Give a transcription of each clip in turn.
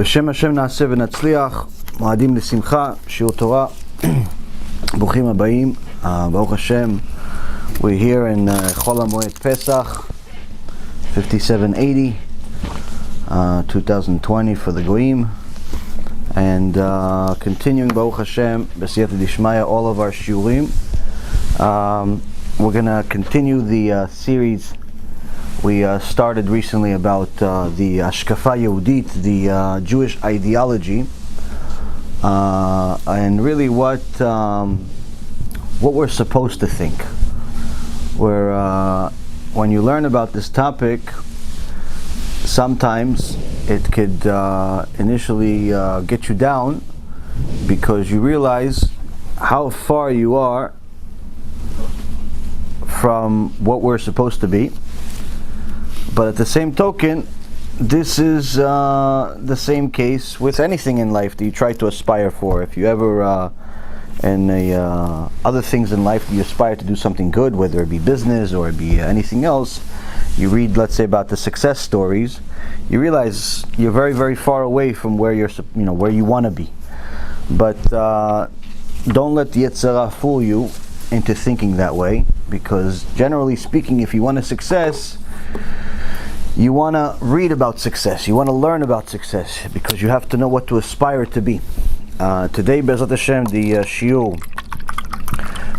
בשם השם נעשה ונצליח, מועדים לשמחה, שיעור תורה. ברוכים הבאים, ברוך השם. We're here in חול המועד פסח, 5780, 2020 for the Goyim. And continuing, Baruch Hashem, B'siyata Dishmaya, all of our shiurim. We're going to continue the series we started recently about the HaShkafa Yehudit, the Jewish ideology, and really what we're supposed to think. When you learn about this topic, sometimes it could initially get you down because you realize how far you are from what we're supposed to be. But at the same token, this is the same case with anything in life that you try to aspire for. If you ever, other things in life, you aspire to do something good, whether it be business or it be anything else, you read, let's say, about the success stories, you realize you're very, very far away from where where you want to be. But don't let the Yetzer Hara fool you into thinking that way, because generally speaking, if you want a success, you want to read about success, you want to learn about success, because you have to know what to aspire to be. Today, Be'ezrat Hashem, the shiur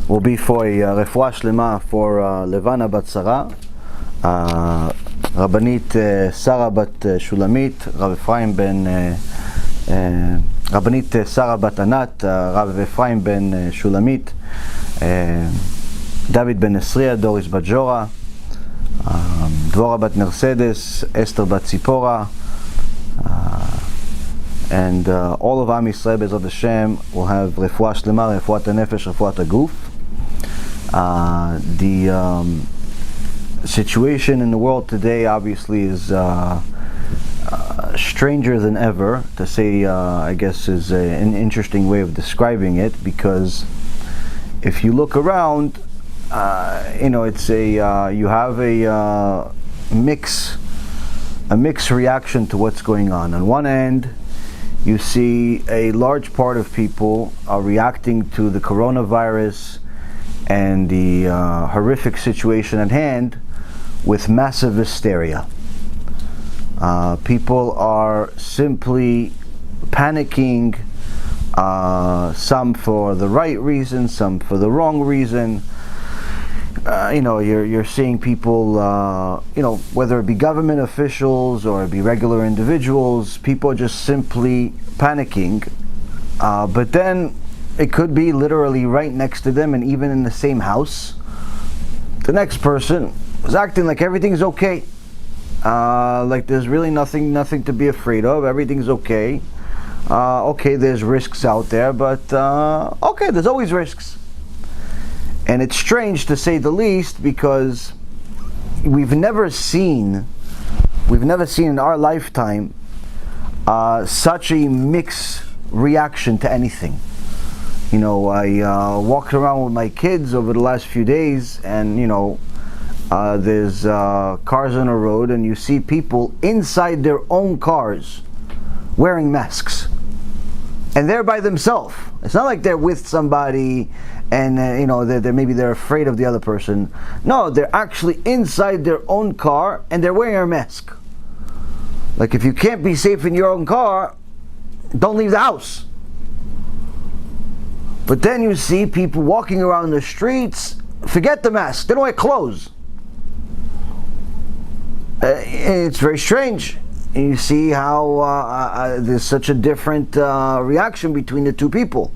will be for a refuah shlema for Levana bat Sarah, Rabbanit Sarah bat Shulamit, Rav Ephraim ben Rabbanit Sarah bat Anat, Rav Ephraim ben Shulamit, David ben Esriya, Doris bat Jora, Dvorah bat Mercedes, Esther bat Tzipora, and all of Am Yisrael Be'ezrat Hashem will have refuah shlema, refuat hanefesh, refuat haguf. The situation in the world today obviously is stranger than ever, to say, I guess is an interesting way of describing it, because if you look around, it's you have a mixed reaction to what's going on. On one end, you see a large part of people are reacting to the coronavirus and the horrific situation at hand with massive hysteria. People are simply panicking, some for the right reason, some for the wrong reason. You're seeing people, whether it be government officials or it be regular individuals, people are just simply panicking. But then it could be literally right next to them, and even in the same house, the next person is acting like everything's okay. Like there's really nothing to be afraid of. Everything's okay. Okay, there's risks out there, but okay, there's always risks. And it's strange, to say the least, because we've never seen in our lifetime such a mixed reaction to anything. I walked around with my kids over the last few days, and there's cars on the road, and you see people inside their own cars wearing masks, and they're by themselves. It's not like they're with somebody and they're afraid of the other person. No, they're actually inside their own car and they're wearing a mask. Like, if you can't be safe in your own car, don't leave the house. But then you see people walking around the streets, forget the mask, they don't wear clothes. It's very strange. And you see how there's such a different reaction between the two people.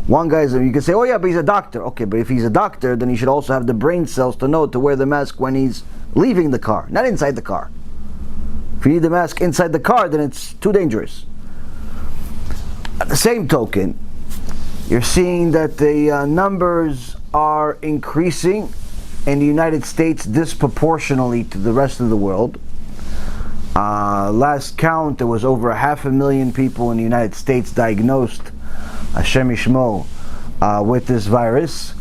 One guy's, you can say, oh yeah, but he's a doctor. Okay, but if he's a doctor, then he should also have the brain cells to know to wear the mask when he's leaving the car, not inside the car. If you need the mask inside the car, then it's too dangerous. At the same token, you're seeing that the numbers are increasing in the United States disproportionately to the rest of the world. Last count, there was over 500,000 people in the United States diagnosed, Hashem Yishmo, with this virus.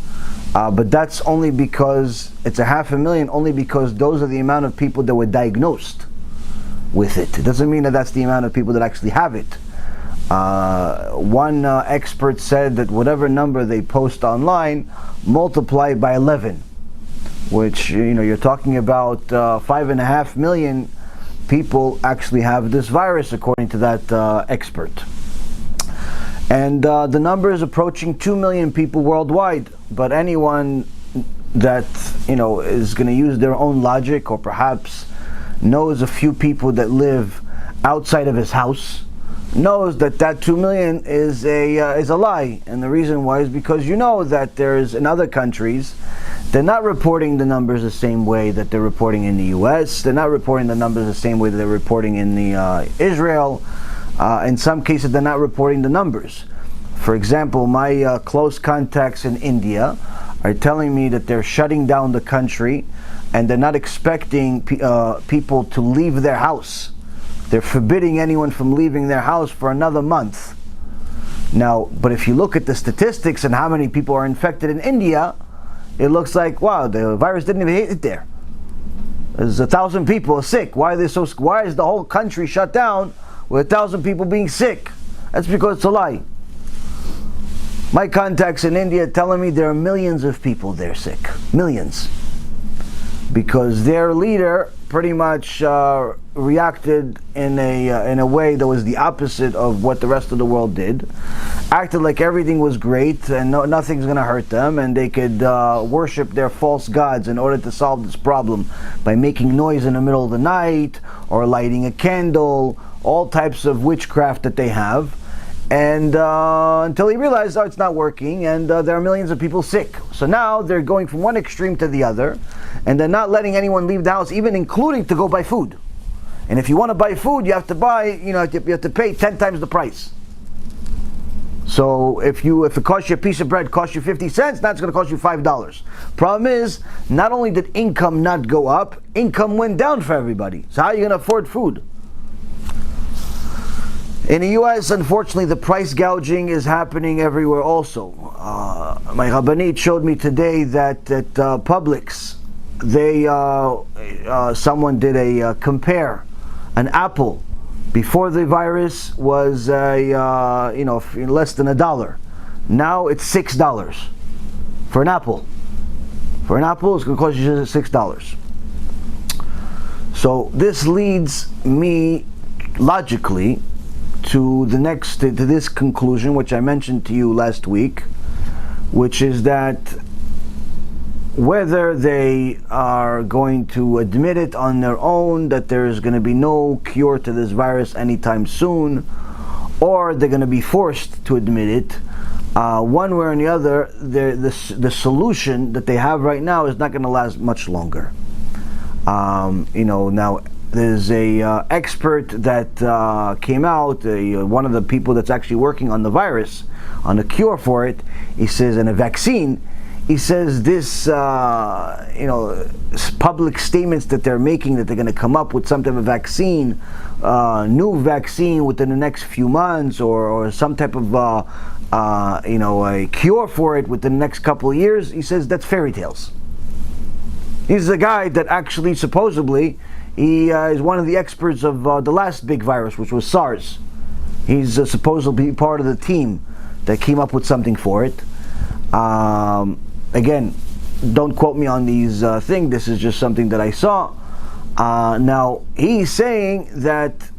But that's only because it's 500,000, only because those are the amount of people that were diagnosed. with it. It doesn't mean that that's the amount of people that actually have it. One expert said that whatever number they post online, multiply by 11, which, you're talking about 5.5 million people actually have this virus, according to that expert. And the number is approaching 2 million people worldwide. But anyone that is going to use their own logic, or perhaps knows a few people that live outside of his house, knows that 2 million is a lie. And the reason why is because that there's, in other countries, they're not reporting the numbers the same way that they're reporting in the US. They're not reporting the numbers the same way that they're reporting in the Israel. In some cases, they're not reporting the numbers. For example, my close contacts in India are telling me that they're shutting down the country, and they're not expecting people to leave their house. They're forbidding anyone from leaving their house for another month. Now, but if you look at the statistics and how many people are infected in India, it looks like, wow, the virus didn't even hit it there. There's 1,000 people sick. Why is the whole country shut down with 1,000 people being sick? That's because it's a lie. My contacts in India are telling me there are millions of people there sick. Millions. Because their leader pretty much reacted in a way that was the opposite of what the rest of the world did. Acted like everything was great and nothing's going to hurt them, and they could worship their false gods in order to solve this problem by making noise in the middle of the night or lighting a candle, all types of witchcraft that they have. And until he realized, it's not working, and there are millions of people sick. So now they're going from one extreme to the other, and they're not letting anyone leave the house, even including to go buy food. And if you want to buy food, you have to buy, you have to pay 10 times the price. So if it costs you a piece of bread, costs you 50 cents, that's going to cost you $5. Problem is, not only did income not go up, income went down for everybody. So how are you going to afford food? In the US, unfortunately, the price gouging is happening everywhere also. My Rabbanit showed me today that at Publix, someone did a compare. An apple before the virus was less than $1. Now it's $6 for an apple. For an apple, it's going to cost you just $6. So this leads me logically to this conclusion, which I mentioned to you last week, which is that whether they are going to admit it on their own, that there is going to be no cure to this virus anytime soon, or they're going to be forced to admit it, one way or the other, the solution that they have right now is not going to last much longer. Now there's a expert that came out, one of the people that's actually working on the virus, on a cure for it. He says, and a vaccine. He says this, public statements that they're making, that they're going to come up with some type of vaccine, new vaccine within the next few months, or some type of a cure for it within the next couple of years. He says that's fairy tales. He's the guy that actually supposedly he is one of the experts of the last big virus, which was SARS. He's supposed to be part of the team that came up with something for it. Again, don't quote me on these things. This is just something that I saw. Now, he's saying that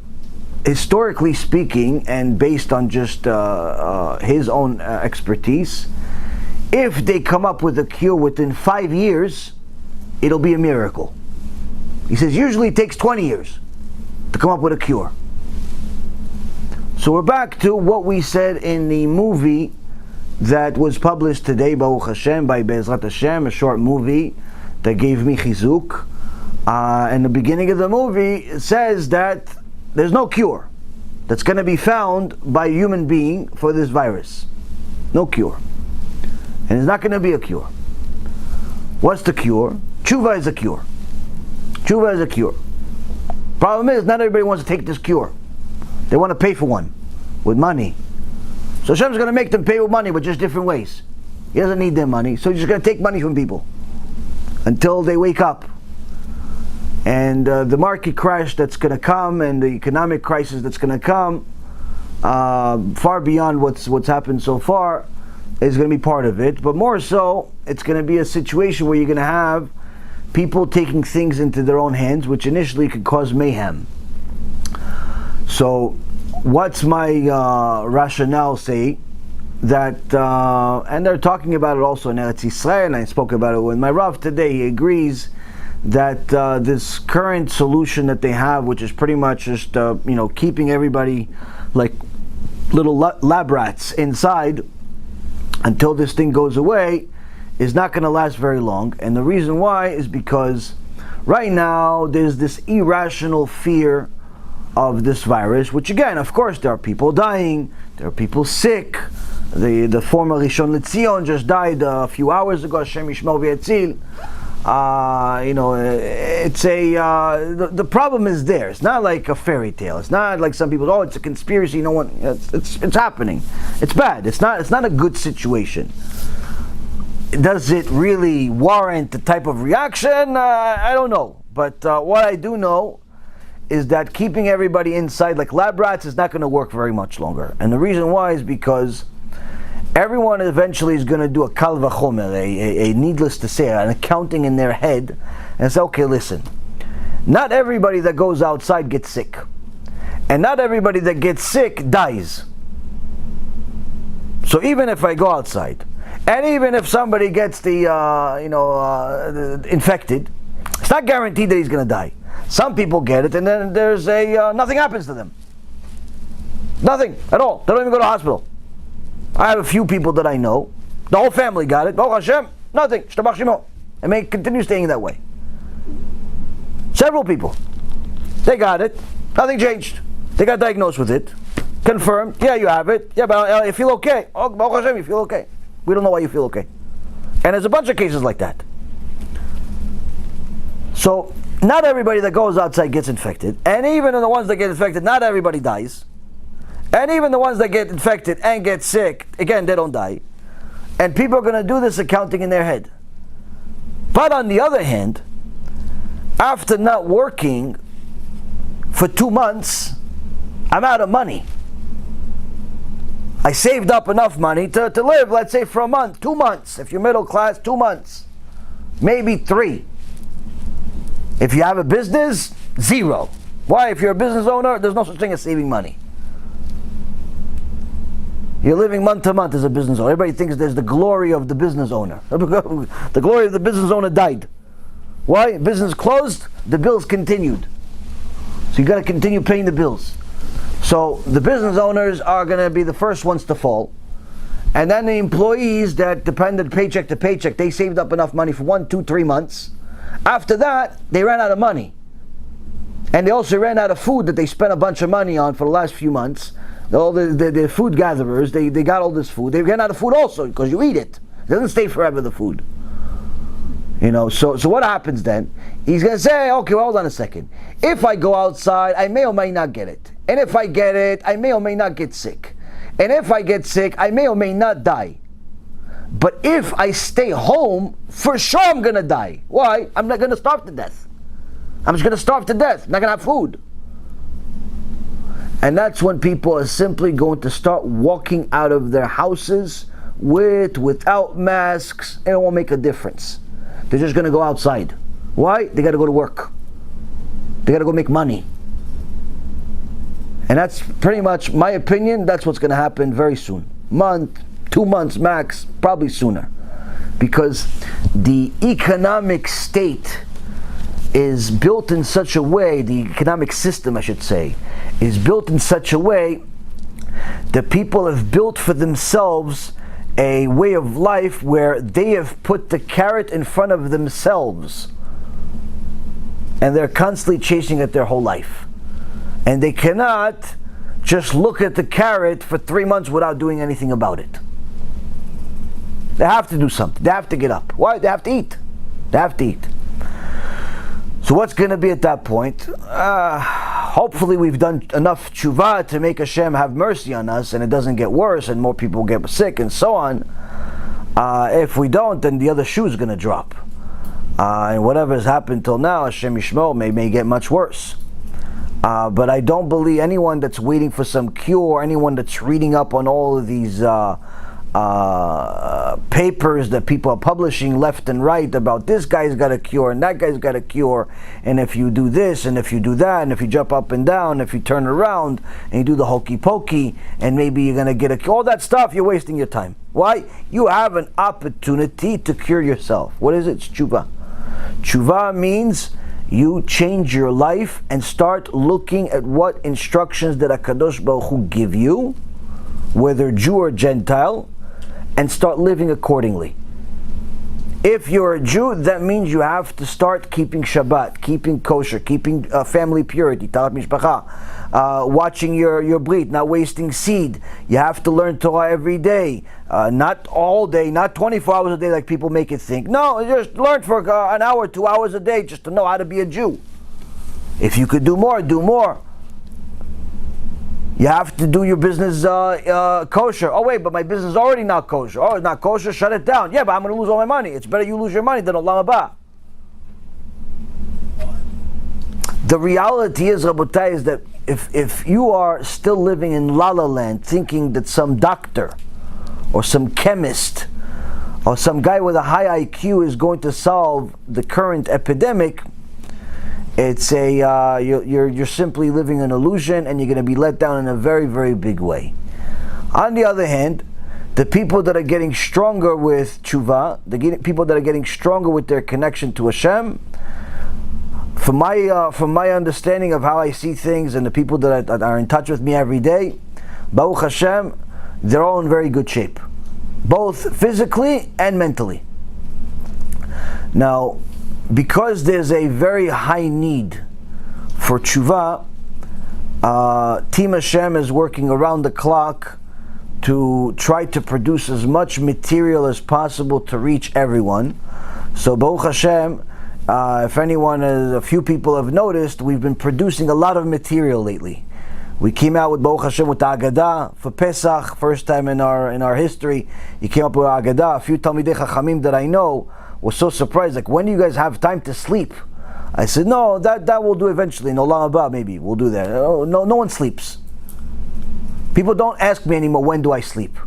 historically speaking, and based on just his own expertise, if they come up with a cure within 5 years, it'll be a miracle. He says usually it takes 20 years to come up with a cure. So we're back to what we said in the movie that was published today, Baruch Hashem, by Be'ezrat Hashem, a short movie that gave me chizuk. In the beginning of the movie, it says that there's no cure that's going to be found by a human being for this virus. No cure. And there's not going to be a cure. What's the cure? TeShuva is a cure. TeShuva is a cure. Problem is, not everybody wants to take this cure. They want to pay for one with money. So Hashem's going to make them pay with money, but just different ways. He doesn't need their money, so he's just going to take money from people until they wake up. And the market crash that's going to come, and the economic crisis that's going to come, far beyond what's happened so far, is going to be part of it. But more so, it's going to be a situation where you're going to have people taking things into their own hands, which initially could cause mayhem. So, what's my rationale say? That, and they're talking about it also in Eretz Yisrael, and I spoke about it with my Rav today. He agrees that this current solution that they have, which is pretty much just keeping everybody like little lab rats inside until this thing goes away, is not going to last very long. And the reason why is because right now there's this irrational fear of this virus, which again, of course, there are people dying, there are people sick. The former Rishon LeZion just died a few hours ago. Hashem Yishmor v'Yatzil. It's the problem is there. It's not like a fairy tale. It's not like some people, it's a conspiracy. No one, it's happening. It's bad. It's not a good situation. Does it really warrant the type of reaction? I don't know. But what I do know is that keeping everybody inside like lab rats is not going to work very much longer. And the reason why is because everyone eventually is going to do a kal vachomer, a needless to say, an accounting in their head, and say, okay, listen, not everybody that goes outside gets sick, and not everybody that gets sick dies. So even if I go outside, and even if somebody gets the infected, it's not guaranteed that he's going to die. Some people get it, and then there's nothing happens to them. Nothing at all. They don't even go to the hospital. I have a few people that I know. The whole family got it. Baruch Hashem, nothing. Shtabach Shemo. And may continue staying that way. Several people. They got it. Nothing changed. They got diagnosed with it. Confirmed. Yeah, you have it. Yeah, but you feel okay. Oh, Baruch Hashem, you feel okay. We don't know why you feel okay. And there's a bunch of cases like that. So, not everybody that goes outside gets infected. And even in the ones that get infected, not everybody dies. And even the ones that get infected and get sick, again, they don't die. And people are going to do this accounting in their head. But on the other hand, after not working for 2 months, I'm out of money. I saved up enough money to live, let's say, for a month, 2 months. If you're middle class, 2 months. Maybe 3. If you have a business, 0. Why? If you're a business owner, there's no such thing as saving money. You're living month to month as a business owner. Everybody thinks there's the glory of the business owner. The glory of the business owner died. Why? Business closed, the bills continued. So you got to continue paying the bills. So the business owners are going to be the first ones to fall. And then the employees that depended paycheck to paycheck, they saved up enough money for 1, 2, 3 months. After that, they ran out of money. And they also ran out of food that they spent a bunch of money on for the last few months. All the food gatherers, they got all this food. They ran out of food also because you eat it. It doesn't stay forever, the food. So what happens then? He's going to say, okay, well, hold on a second. If I go outside, I may or may not get it. And if I get it, I may or may not get sick. And if I get sick, I may or may not die. But if I stay home, for sure I'm going to die. Why? I'm not going to starve to death. I'm just going to starve to death. I'm not going to have food. And that's when people are simply going to start walking out of their houses without masks, and it won't make a difference. They're just going to go outside. Why? They got to go to work. They got to go make money. And that's pretty much my opinion. That's what's going to happen very soon. Month, 2 months max, probably sooner. Because the economic state is built in such a way, the economic system I should say, is built in such a way that people have built for themselves a way of life where they have put the carrot in front of themselves. And they're constantly chasing it their whole life. And they cannot just look at the carrot for 3 months without doing anything about it. They have to do something. They have to get up. Why? They have to eat. They have to eat. So what's going to be at that point? Hopefully we've done enough TeShuva to make Hashem have mercy on us and it doesn't get worse and more people get sick and so on. If we don't, then the other shoe is going to drop. And whatever has happened till now, Hashem Yishmor, may get much worse. But I don't believe anyone that's waiting for some cure, anyone that's reading up on all of these papers that people are publishing left and right about this guy's got a cure and that guy's got a cure, and if you do this and if you do that and if you jump up and down, if you turn around and you do the hokey pokey and maybe you're going to get a cure, all that stuff, you're wasting your time. Why? You have an opportunity to cure yourself. What is it? It's tshuva. Tshuva means you change your life and start looking at what instructions that HaKadosh Baruch Hu give you, whether Jew or Gentile, and start living accordingly. If you're a Jew, that means you have to start keeping Shabbat, keeping kosher, keeping family purity, talat mishpacha, watching your brit, not wasting seed. You have to learn Torah every day, not all day, not 24 hours a day like people make it think. No, just learn for an hour, 2 hours a day just to know how to be a Jew. If you could do more, do more. You have to do your business kosher. Oh wait, but my business is already not kosher. Oh, it's not kosher, shut it down. Yeah, but I'm going to lose all my money. It's better you lose your money than Olam HaBa. The reality is, Rabotai, is that if you are still living in La La Land thinking that some doctor or some chemist or some guy with a high IQ is going to solve the current epidemic, it's you're simply living an illusion, and you're going to be let down in a very, very big way. On the other hand, the people that are getting stronger with tshuva, people that are getting stronger with their connection to Hashem, from my understanding of how I see things, and the people that are in touch with me every day, Baruch Hashem, they're all in very good shape, both physically and mentally. Now, because there's a very high need for tshuva, Team Hashem is working around the clock to try to produce as much material as possible to reach everyone. So Baruch Hashem, if a few people have noticed, we've been producing a lot of material lately. We came out with Baruch Hashem with the Agadah for Pesach, first time in our history. He came up with Agadah. A few Talmidei Chachamim that I know was so surprised, like, when do you guys have time to sleep? I said, no, that we'll do eventually. In Olam HaBa, maybe we'll do that. No one sleeps. People don't ask me anymore, when do I sleep?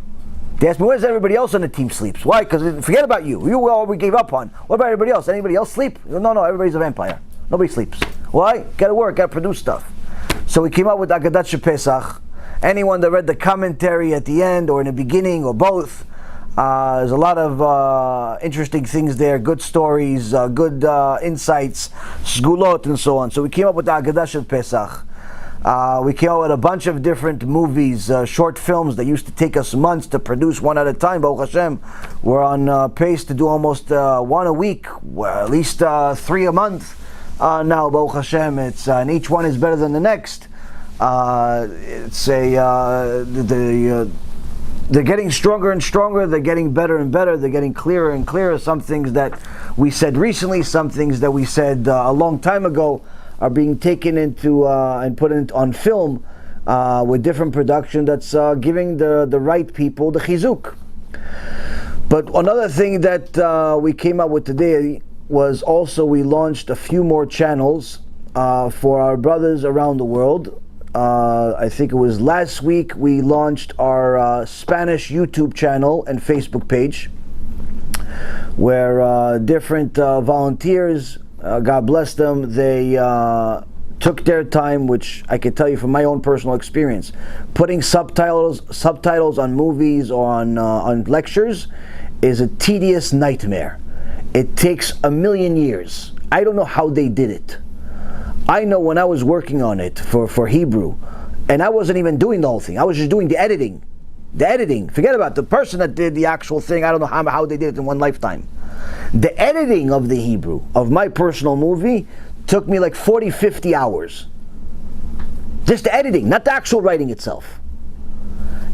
They ask me, where's everybody else on the team sleeps? Why? Because forget about you. You all we gave up on. What about everybody else? Anybody else sleep? No, everybody's a vampire. Nobody sleeps. Why? Gotta work, gotta produce stuff. So we came up with Agadat Pesach. Anyone that read the commentary at the end or in the beginning or both, there's a lot of interesting things there, good stories, good insights, sgulot and so on. So we came up with the Agadah Pesach. We came out with a bunch of different movies, short films that used to take us months to produce one at a time. Baruch Hashem, we're on pace to do almost one a week, at least 3 a month. Now, Baruch Hashem, and each one is better than the next. They're getting stronger and stronger, they're getting better and better, they're getting clearer and clearer. Some things that we said recently, some things that we said a long time ago are being taken into and put on film with different production that's giving the right people the chizuk. But another thing that we came up with today was also we launched a few more channels for our brothers around the world. I think it was last week we launched our Spanish YouTube channel and Facebook page, where different volunteers, God bless them, they took their time, which I can tell you from my own personal experience, putting subtitles on movies or on lectures is a tedious nightmare. It takes 1,000,000 years. I don't know how they did it. I know when I was working on it for Hebrew, and I wasn't even doing the whole thing. I was just doing the editing. The editing. Forget about the person that did the actual thing. I don't know how they did it in one lifetime. The editing of the Hebrew, of my personal movie, took me like 40, 50 hours. Just the editing, not the actual writing itself.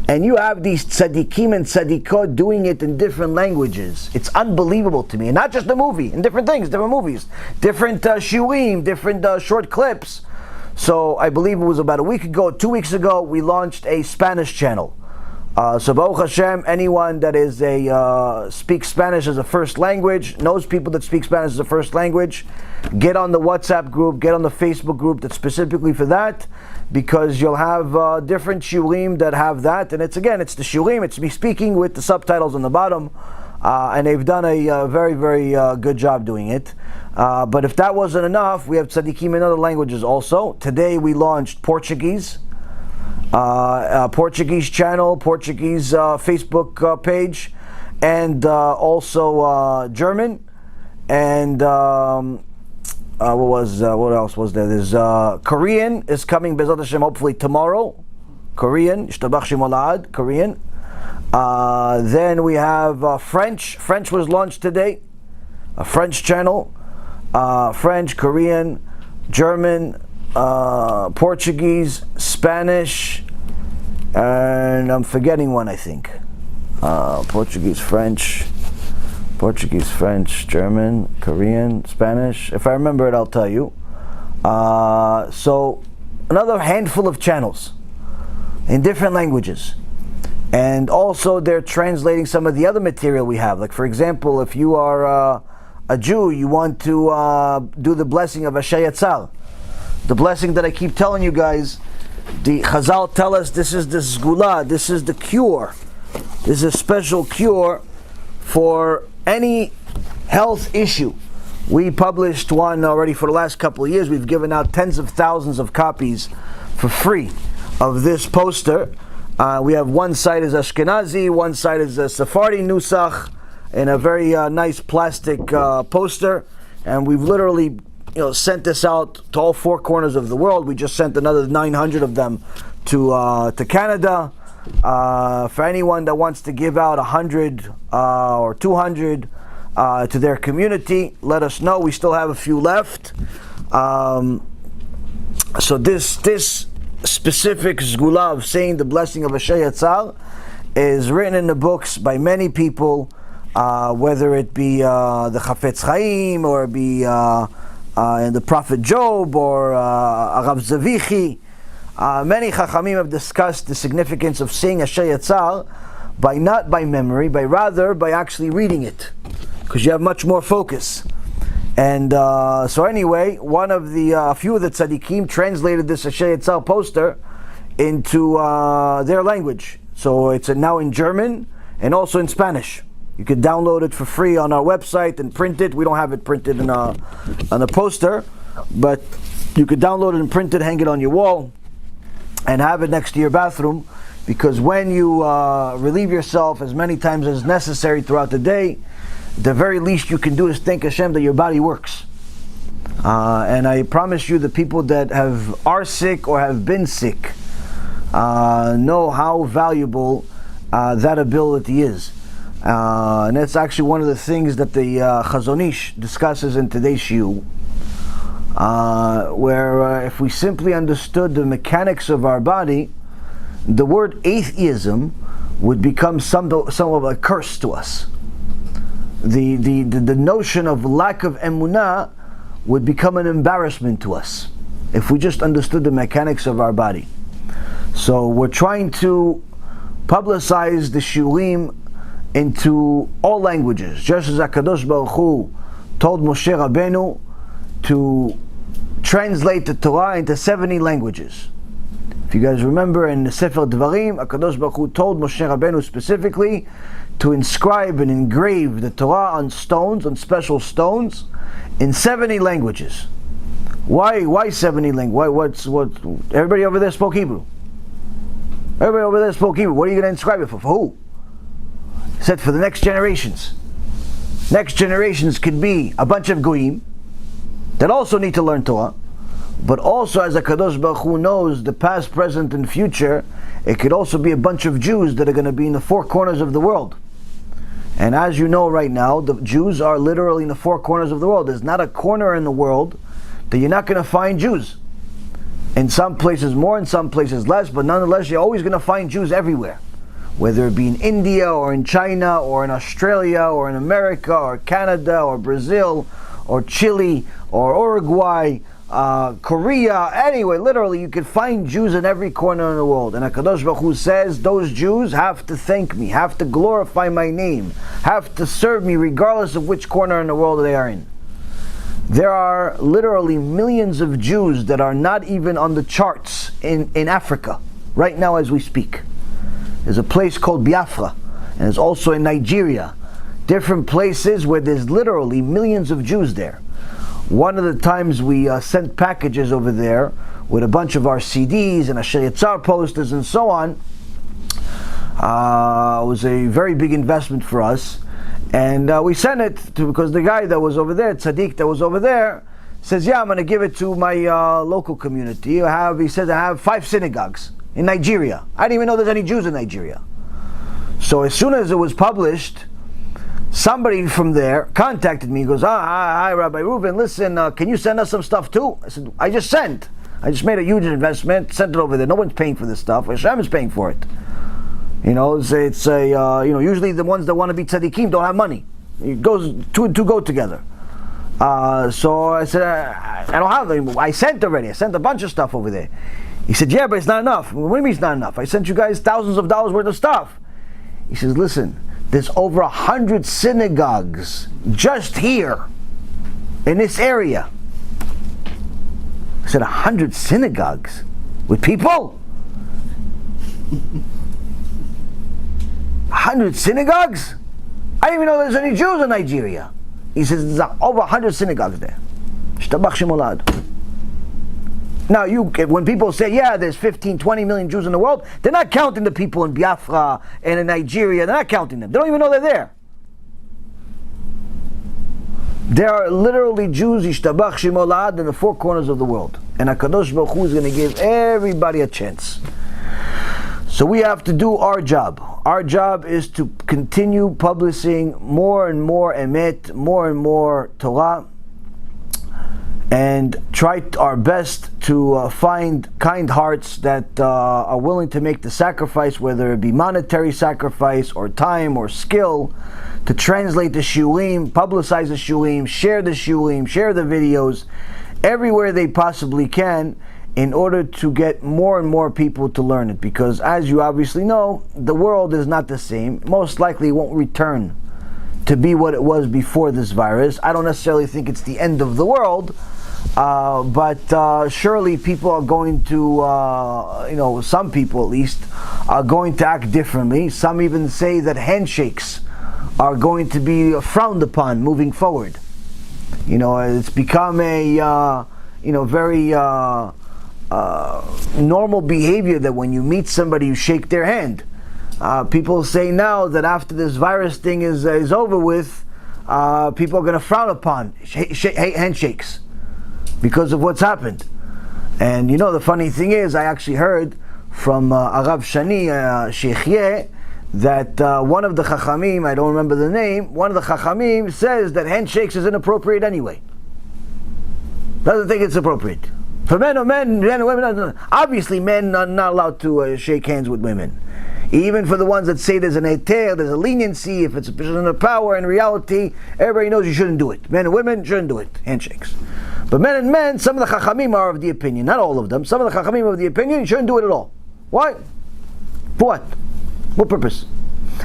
And you have these tzaddikim and tzaddikot doing it in different languages. It's unbelievable to me. And not just the movie, in different things, different movies, different shiurim, different short clips. So I believe it was about a week ago, 2 weeks ago, we launched a Spanish channel. So Baruch Hashem, anyone that is speaks Spanish as a first language, knows people that speak Spanish as a first language, get on the WhatsApp group, get on the Facebook group that's specifically for that, because you'll have different shiurim that have that, and it's the shiurim, it's me speaking with the subtitles on the bottom, and they've done a very, very good job doing it. But if that wasn't enough, we have tzaddikim in other languages also. Today we launched Portuguese. Portuguese channel, Portuguese Facebook page, and also German, and what else was there? There's Korean is coming, Bezat Hashem, hopefully tomorrow. Korean, Korean. Then we have French. French was launched today. A French channel, French, Korean, German, Portuguese, Spanish, and I'm forgetting one, I think. Portuguese, French, German, Korean, Spanish. If I remember it, I'll tell you. So another handful of channels in different languages. And also they're translating some of the other material we have. Like, for example, if you are a Jew, you want to do the blessing of Asher Yatzal. The blessing that I keep telling you guys, the Chazal tell us this is the Zgula, this is the cure. This is a special cure for any health issue. We published one already for the last couple of years. We've given out tens of thousands of copies for free of this poster. We have one side is Ashkenazi, one side is a Sephardi Nusach, in a very nice plastic poster. And we've literally sent this out to all four corners of the world. We just sent another 900 of them to Canada. For anyone that wants to give out 100 or 200 to their community, let us know. We still have a few left. So this specific zgula of saying the blessing of Asher Yatzal is written in the books by many people, whether it be the Chafetz Chaim, or be the Prophet Job, or Arav Zavichi. Many Chachamim have discussed the significance of saying Asher Yatzal not by memory, but rather by actually reading it, because you have much more focus. And so anyway, one of the few of the tzaddikim translated this Asher Yatzal poster into their language. So it's now in German and also in Spanish. You can download it for free on our website and print it. We don't have it printed on a poster, but you could download it and print it, hang it on your wall, and have it next to your bathroom. Because when you relieve yourself as many times as necessary throughout the day, the very least you can do is thank Hashem that your body works. And I promise you, the people that are sick or have been sick know how valuable that ability is. And that's actually one of the things that the Chazon Ish discusses in today's shiur, where if we simply understood the mechanics of our body, the word atheism would become somewhat of a curse to us. The notion of lack of emunah would become an embarrassment to us if we just understood the mechanics of our body. So we're trying to publicize the shiurim into all languages, just as HaKadosh Baruch Hu told Moshe Rabbeinu to translate the Torah into 70 languages. If you guys remember, in the Sefer Dvarim, HaKadosh Baruch Hu told Moshe Rabbeinu specifically to inscribe and engrave the Torah on stones, on special stones, in 70 languages. Why 70 languages? What? Everybody over there spoke Hebrew. Everybody over there spoke Hebrew. What are you going to inscribe it for? For who? He said for the next generations. Next generations could be a bunch of goyim that also need to learn Torah, but also, as HaKadosh Baruch Hu knows the past, present, and future, it could also be a bunch of Jews that are going to be in the four corners of the world. And as you know right now, the Jews are literally in the four corners of the world. There's not a corner in the world that you're not going to find Jews. In some places more, in some places less, but nonetheless you're always going to find Jews everywhere. Whether it be in India, or in China, or in Australia, or in America, or Canada, or Brazil, or Chile or Uruguay, Korea, anyway, literally you can find Jews in every corner in the world. And HaKadosh Baruch Hu says those Jews have to thank me, have to glorify my name, have to serve me regardless of which corner in the world they are in. There are literally millions of Jews that are not even on the charts in Africa right now as we speak. There's a place called Biafra, and it's also in Nigeria. Different places where there's literally millions of Jews there. One of the times we sent packages over there with a bunch of our CDs and Asher Yitzar posters and so on. It was a very big investment for us. And we sent it because the guy that was over there, Tzaddik that was over there, says, yeah, I'm going to give it to my local community. He says, I have 5 synagogues in Nigeria. I didn't even know there's any Jews in Nigeria. So as soon as it was published, somebody from there contacted me. He goes, hi, Rabbi Reuven, listen, can you send us some stuff too? I said, I just made a huge investment, sent it over there. No one's paying for this stuff. Hashem is paying for it. Usually the ones that want to be tzaddikim don't have money. It goes, two and two go together. So I said, I don't have them. I sent already. I sent a bunch of stuff over there. He said, yeah, but it's not enough. What do you mean it's not enough? I sent you guys thousands of dollars worth of stuff. He says, listen, there's over 100 synagogues just here in this area. I said, 100 synagogues with people? 100 synagogues? I didn't even know there's any Jews in Nigeria. He says there's over 100 synagogues there. Shtabach Shemolad. Now, when people say, yeah, there's 15, 20 million Jews in the world, they're not counting the people in Biafra and in Nigeria. They're not counting them. They don't even know they're there. There are literally Jews, Yishtabach Shemolad, in the 4 corners of the world. And HaKadosh Baruch Hu is going to give everybody a chance. So we have to do our job. Our job is to continue publishing more and more emet, more and more Torah, and try our best to find kind hearts that are willing to make the sacrifice, whether it be monetary sacrifice or time or skill, to translate the shulim, publicize the shulim, share the videos, everywhere they possibly can, in order to get more and more people to learn it. Because as you obviously know, the world is not the same. Most likely it won't return to be what it was before this virus. I don't necessarily think it's the end of the world, but surely people are going to, some people at least, are going to act differently. Some even say that handshakes are going to be frowned upon moving forward. It's become a, very normal behavior that when you meet somebody, you shake their hand. People say now that after this virus thing is over with, people are going to frown upon handshakes because of what's happened. And the funny thing is, I actually heard from Arav Shani Sheikhye that one of the Chachamim, I don't remember the name, one of the Chachamim says that handshakes is inappropriate anyway. Doesn't think it's appropriate. For men and women, obviously men are not allowed to shake hands with women. Even for the ones that say there's an heter, there's a leniency, if it's a position of power, in reality, everybody knows you shouldn't do it. Men and women shouldn't do it, handshakes. But men and men, some of the Chachamim are of the opinion, not all of them, some of the Chachamim are of the opinion, you shouldn't do it at all. Why? For what? What purpose?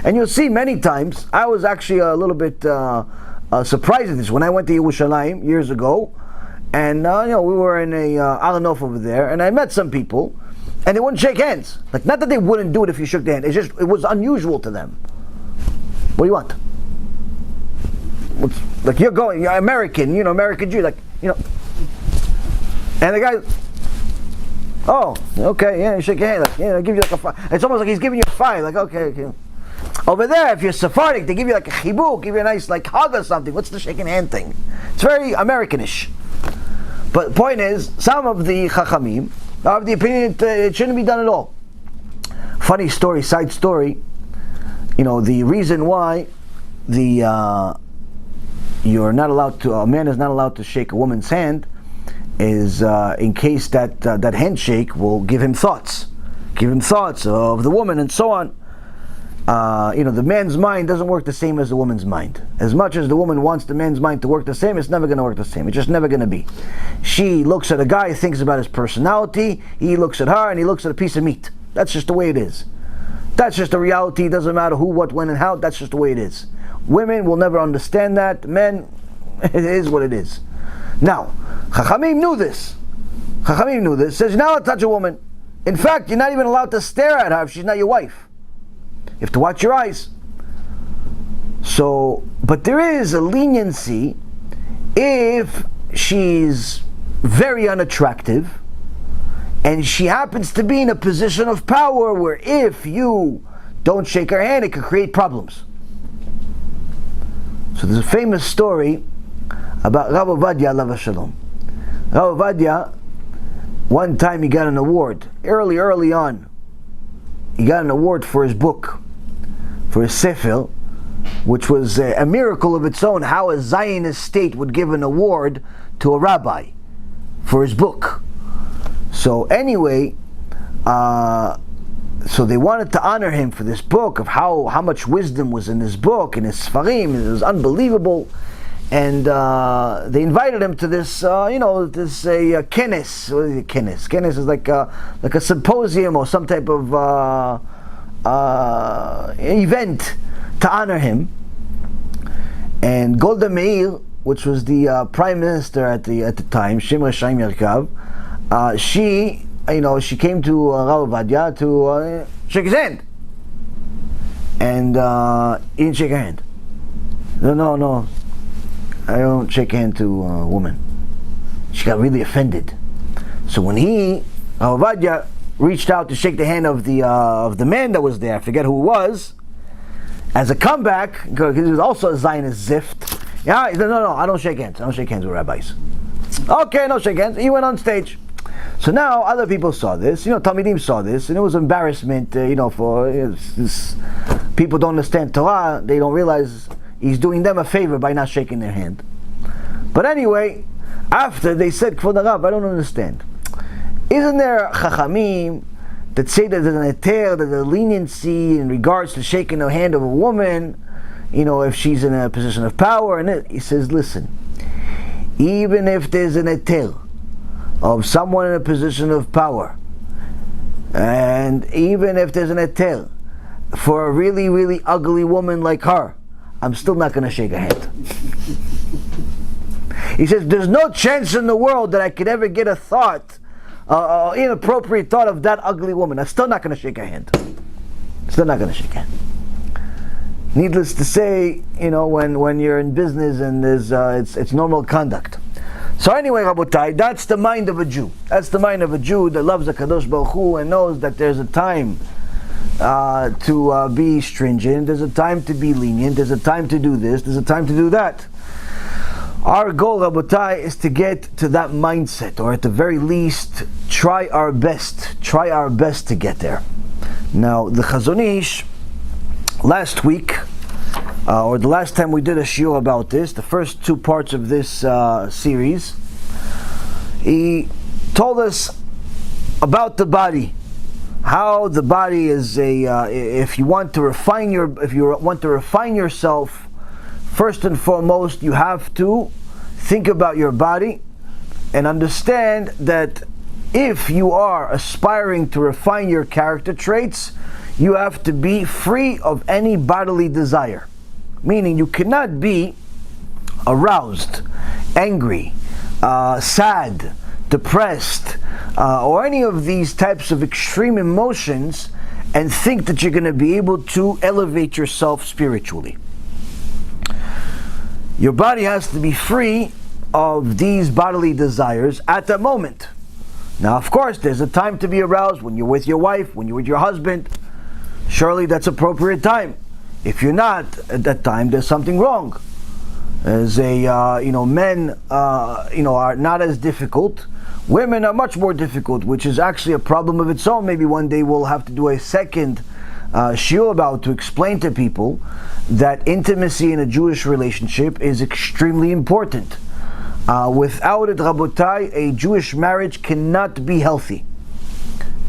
And you'll see many times, I was actually a little bit surprised at this. When I went to Yerushalayim years ago, and we were in a Alanof over there, and I met some people, and they wouldn't shake hands. Like, not that they wouldn't do it if you shook their hand, it was unusual to them. What do you want? Like, you're American, American Jew, and the guy, oh, okay, yeah, you shake your hand, give you like a five. It's almost like he's giving you a five, like, okay. Over there, if you're Sephardic, they give you like a chibuk, give you a nice hug or something. What's the shaking hand thing? It's very Americanish. But the point is, some of the Chachamim are of the opinion it shouldn't be done at all. Funny story, side story. The reason why you're not allowed to, a man is not allowed to shake a woman's hand is in case that handshake will give him thoughts of the woman and so on. the man's mind doesn't work the same as the woman's mind. As much as the woman wants the man's mind to work the same, it's never going to work the same. It's just never going to be. She looks at a guy, thinks about his personality. He looks at her, and he looks at a piece of meat. That's just the way it is. That's just the reality. It doesn't matter who, what, when, and how. That's just the way it is. Women will never understand that. Men, it is what it is. Now, Chachamim knew this. Chachamim knew this. Says, you're not allowed to touch a woman. In fact, you're not even allowed to stare at her if she's not your wife. You have to watch your eyes. So, but there is a leniency if she's very unattractive and she happens to be in a position of power where if you don't shake her hand, it could create problems. So there's a famous story about Rabbi Ovadia alav hashalom. Rabbi Ovadia, one time he got an award, early on. He got an award for his book, for his sefer, which was a miracle of its own, how a Zionist state would give an award to a rabbi for his book. So anyway, so they wanted to honor him for this book, of how much wisdom was in this book, in his Sfarim. It was unbelievable. And they invited him to this, this kenes. What is it, kenes? Kenes is like a symposium or some type of event to honor him. And Golda Meir, which was the prime minister at the time, Shimra Shaim Yerkav, she came to Rav Ovadia to shake his hand, and he didn't shake her hand. No. I don't shake hand to a woman. She got really offended. So when Rav Ovadia reached out to shake the hand of the man that was there, I forget who it was, as a comeback, because he was also a Zionist zift. Yeah, he said, no, I don't shake hands. I don't shake hands with rabbis. Okay, no shake hands. He went on stage. So now other people saw this. Talmidim saw this, and it was embarrassment. For this, people don't understand Torah. They don't realize he's doing them a favor by not shaking their hand. But anyway, after they said, Kvod Harav, I don't understand. Isn't there Chachamim that say that there's an eter, there's a leniency in regards to shaking the hand of a woman, if she's in a position of power? And he says, listen, even if there's an eter of someone in a position of power, and even if there's an eter for a really, really ugly woman like her, I'm still not going to shake a hand. He says, there's no chance in the world that I could ever get a thought, inappropriate thought of that ugly woman. I'm still not going to shake a hand. Still not going to shake a hand. Needless to say, when you're in business and there's it's normal conduct. So anyway, Rabotai, that's the mind of a Jew. That's the mind of a Jew that loves the Kadosh Baruch Hu and knows that there's a time to be stringent, there's a time to be lenient, there's a time to do this, there's a time to do that. Our goal, Rabotai, is to get to that mindset, or at the very least, try our best to get there. Now, the Chazon Ish, last week, or the last time we did a shiur about this, the first two parts of this series, he told us about the body. How the body is if you want to refine yourself, first and foremost, you have to think about your body and understand that if you are aspiring to refine your character traits, you have to be free of any bodily desire. Meaning you cannot be aroused, angry, sad, depressed, or any of these types of extreme emotions and think that you're going to be able to elevate yourself spiritually. Your body has to be free of these bodily desires at that moment. Now, of course, there's a time to be aroused when you're with your wife, when you're with your husband. Surely that's appropriate time. If you're not at that time, there's something wrong. As men are not as difficult. Women are much more difficult, which is actually a problem of its own. Maybe one day we'll have to do a second shiur about to explain to people that intimacy in a Jewish relationship is extremely important. Without it, Rabotai, a Jewish marriage cannot be healthy.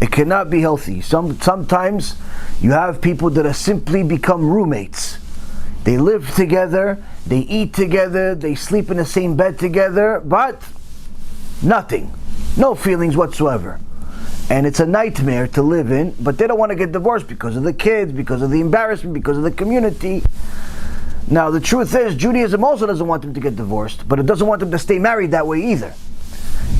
It cannot be healthy. Sometimes you have people that are simply become roommates. They live together, they eat together, they sleep in the same bed together, but nothing. No feelings whatsoever. And it's a nightmare to live in, but they don't want to get divorced because of the kids, because of the embarrassment, because of the community. Now the truth is, Judaism also doesn't want them to get divorced, but it doesn't want them to stay married that way either.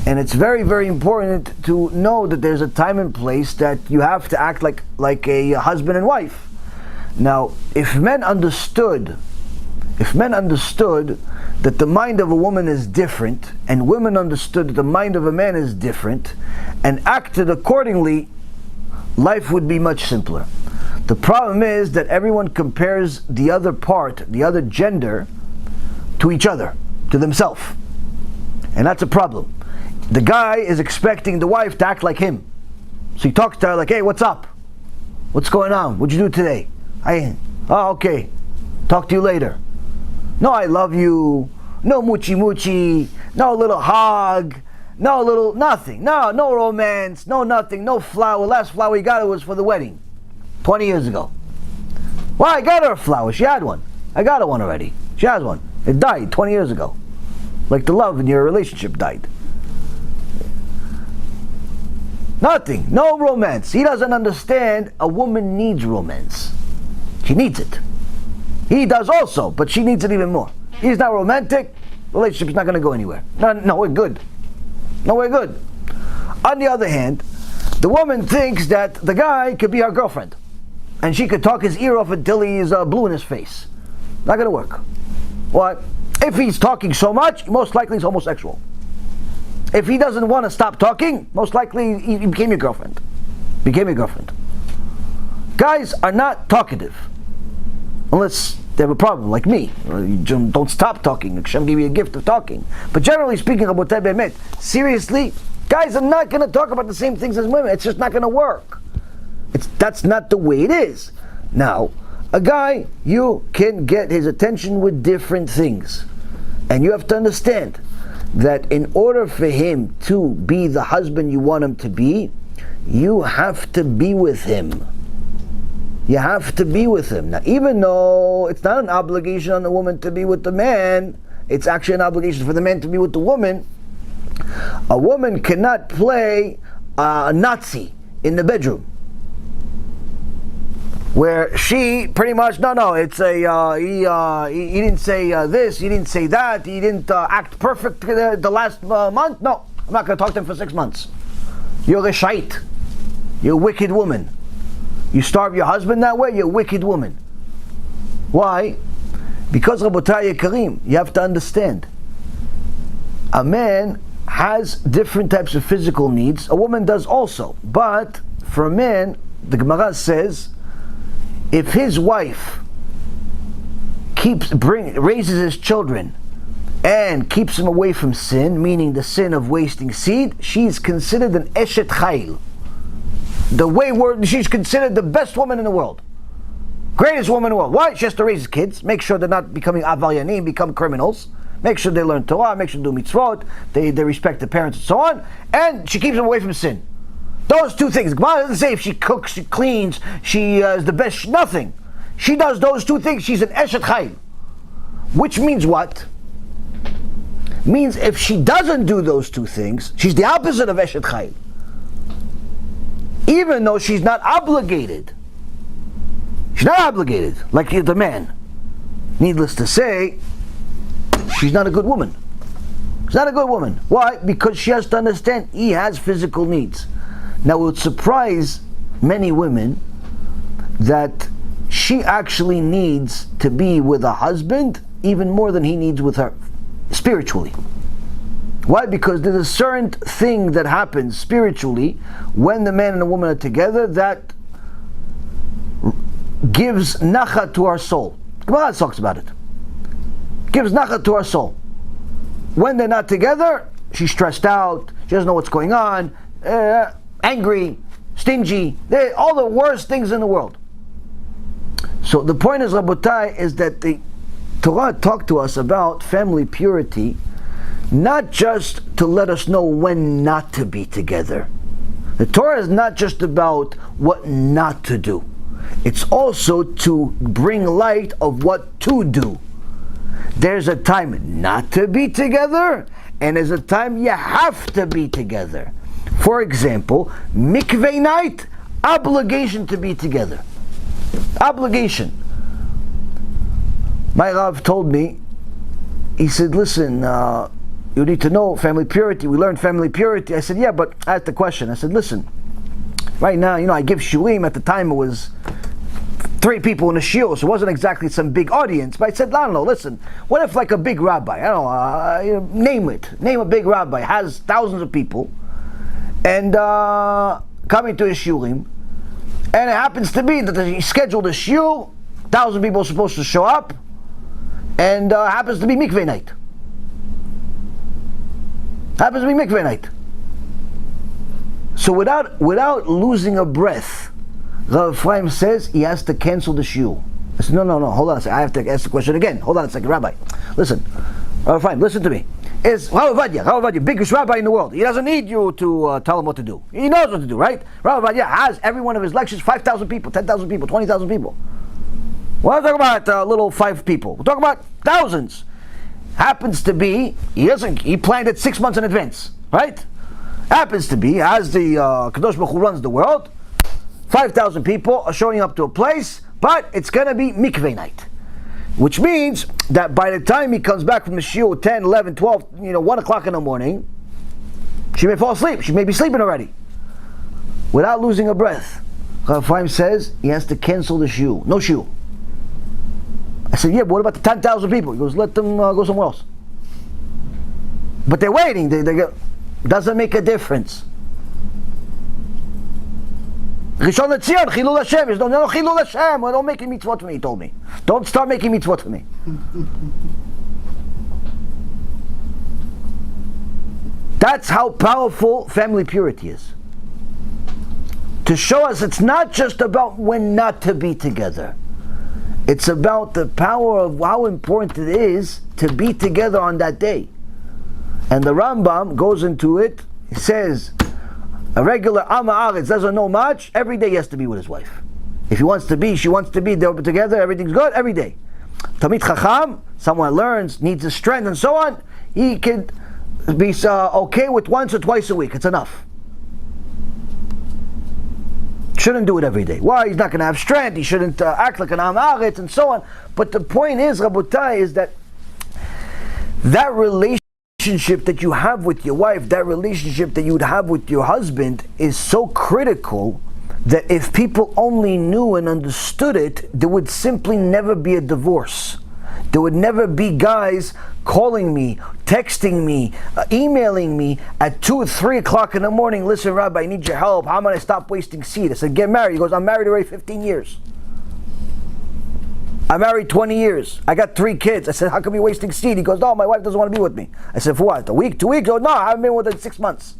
And it's very, very important to know that there's a time and place that you have to act like a husband and wife. Now, if men understood that the mind of a woman is different, and women understood that the mind of a man is different, and acted accordingly, life would be much simpler. The problem is that everyone compares the other part, the other gender, to each other, to themselves. And that's a problem. The guy is expecting the wife to act like him. So he talks to her like, hey, what's up? What's going on? What'd you do today? Oh, okay. Talk to you later. No, I love you. No moochie moochie. No little hug. No little nothing. No romance. No nothing. No flower. Last flower he got her was for the wedding. 20 years ago. Well, I got her a flower. She had one. I got her one already. She has one. It died 20 years ago. Like the love in your relationship died. Nothing. No romance. He doesn't understand a woman needs romance. She needs it. He does also, but she needs it even more. He's not romantic, relationship's not going to go anywhere. No, we're good. No, we're good. On the other hand, the woman thinks that the guy could be her girlfriend, and she could talk his ear off until he's blue in his face. Not going to work. What? If he's talking so much, most likely he's homosexual. If he doesn't want to stop talking, most likely he became your girlfriend. Guys are not talkative. Unless they have a problem, like me. You don't stop talking. Hashem gave you a gift of talking. But generally speaking, seriously, guys are not going to talk about the same things as women. It's just not going to work. That's not the way it is. Now, a guy, you can get his attention with different things. And you have to understand that in order for him to be the husband you want him to be, you have to be with him. You have to be with him. Now, even though it's not an obligation on the woman to be with the man, it's actually an obligation for the man to be with the woman. A woman cannot play a Nazi in the bedroom, where she pretty much, it's he didn't say this, he didn't say that, he didn't act perfect the last month. No, I'm not going to talk to him for 6 months. You're a shite. You're a wicked woman. You starve your husband that way, you're a wicked woman. Why? Because, Rabotai Yekarim, you have to understand, a man has different types of physical needs, a woman does also. But for a man, the Gemara says, if his wife raises his children and keeps him away from sin, meaning the sin of wasting seed, she's considered an Eshet Chayil. She's considered the best woman in the world. Greatest woman in the world. Why? She has to raise kids, make sure they're not becoming avaryanim, become criminals, make sure they learn Torah, make sure they do mitzvot, they respect their parents and so on, and she keeps them away from sin. Those two things. Gemara doesn't say if she cooks, she cleans, she is the best, nothing. She does those two things, she's an Eshet Chayil. Which means what? Means if she doesn't do those two things, she's the opposite of Eshet Chayil. Even though she's not obligated. She's not obligated, like the man. Needless to say, she's not a good woman. She's not a good woman. Why? Because she has to understand he has physical needs. Now it would surprise many women that she actually needs to be with a husband even more than he needs with her, spiritually. Why? Because there's a certain thing that happens spiritually when the man and the woman are together that gives nachat to our soul. Gemara talks about it. Gives nachat to our soul. When they're not together, she's stressed out, she doesn't know what's going on, angry, stingy, all the worst things in the world. So the point is, Rabotai, is that the Torah talked to us about family purity, not just to let us know when not to be together. The Torah is not just about what not to do. It's also to bring light of what to do. There's a time not to be together, and there's a time you have to be together. For example, mikveh night, obligation to be together. Obligation. My Rav told me, he said, listen, you need to know family purity. We learned family purity. I said, yeah, but I asked the question. I said, listen, right now, I give shulim. At the time it was 3 people in a shiur, so it wasn't exactly some big audience. But I said, I don't know, listen, what if like a big rabbi, I don't know, name a big rabbi, has thousands of people, and coming to his shurim, and it happens to be that he scheduled a shiur, 1,000 people are supposed to show up, and happens to be mikveh night. Happens to be mikveh night. So without losing a breath, Rav Ephraim says he has to cancel the shiur. I said, no, hold on a second. I have to ask the question again. Hold on a second, Rabbi. Listen, Rav Ephraim, listen to me. Is Rav Ovadia, biggest rabbi in the world. He doesn't need you to tell him what to do. He knows what to do, right? Rav Ovadia has every one of his lectures 5,000 people, 10,000 people, 20,000 people. We're not talking about little 5 people. We're talking about thousands. Happens to be, he planned it 6 months in advance, right? Happens to be, as the Kadosh Baruch Hu runs the world, 5,000 people are showing up to a place, but it's going to be mikveh night. Which means that by the time he comes back from the shiur, 10, 11, 12, 1 o'clock in the morning, she may fall asleep. She may be sleeping already. Without losing a breath. Rav Ephraim says he has to cancel the shiur. No shiur. I said, yeah, but what about the 10,000 people? He goes, let them go somewhere else. But they're waiting. They go, doesn't make a difference. Rishon LeZion, Chilul Hashem. He says, no, Chilul Hashem. Well, don't make mitzvot for me, he told me. Don't start making mitzvot for me. That's how powerful family purity is. To show us it's not just about when not to be together. It's about the power of how important it is to be together on that day. And the Rambam goes into it. He says, a regular Am Haaretz doesn't know much. Every day he has to be with his wife. If he wants to be, she wants to be, they're together, everything's good, every day. Talmid Chacham, someone learns, needs a strength and so on, he could be okay with once or twice a week. It's enough. Shouldn't do it every day. Why? He's not going to have strength. He shouldn't act like an Am Haaretz and so on. But the point is, Rabotai, is that relationship that you have with your wife, that relationship that you would have with your husband is so critical that if people only knew and understood it, there would simply never be a divorce. There would never be guys calling me, texting me, emailing me at 2 or 3 o'clock in the morning, listen, Rabbi, I need your help. How am I going to stop wasting seed? I said, get married. He goes, I'm married already 15 years. I'm married 20 years. I got 3 kids. I said, how come you're wasting seed? He goes, no, my wife doesn't want to be with me. I said, for what? A week? 2 weeks? Oh, no, I haven't been with her in 6 months.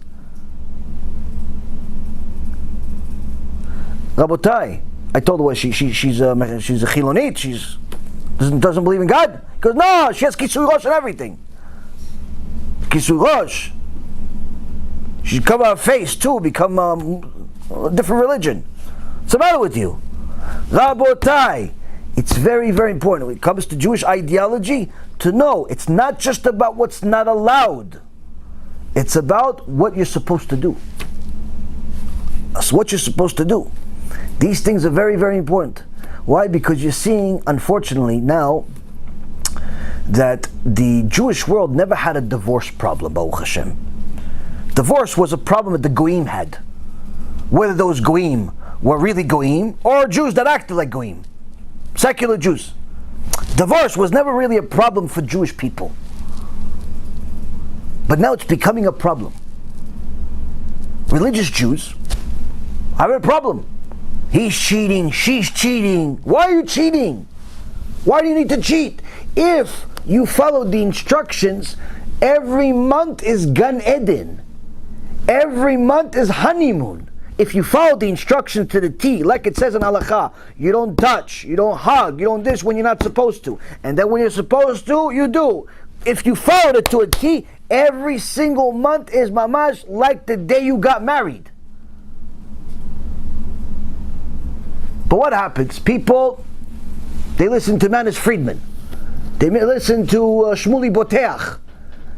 Rabotai, I told her, she's a chilonit, she doesn't believe in God. He goes, no, she has kisui rosh and everything. Kisui rosh. She should cover her face too, become a different religion. What's the matter with you? Rabotai, it's very, very important when it comes to Jewish ideology to know it's not just about what's not allowed. It's about what you're supposed to do. That's what you're supposed to do. These things are very, very important. Why? Because you're seeing, unfortunately, now that the Jewish world never had a divorce problem, Baruch Hashem. Divorce was a problem that the Goyim had. Whether those Goyim were really Goyim or Jews that acted like Goyim. Secular Jews. Divorce was never really a problem for Jewish people. But now it's becoming a problem. Religious Jews have a problem. He's cheating, she's cheating. Why are you cheating? Why do you need to cheat? If you follow the instructions, every month is Gan Eden. Every month is honeymoon. If you follow the instructions to the T, like it says in Halakha, you don't touch, you don't hug, you don't this when you're not supposed to. And then when you're supposed to, you do. If you followed it to a T, every single month is mamash like the day you got married. But what happens? People, they listen to Manis Friedman. They may listen to Shmuley Boteach.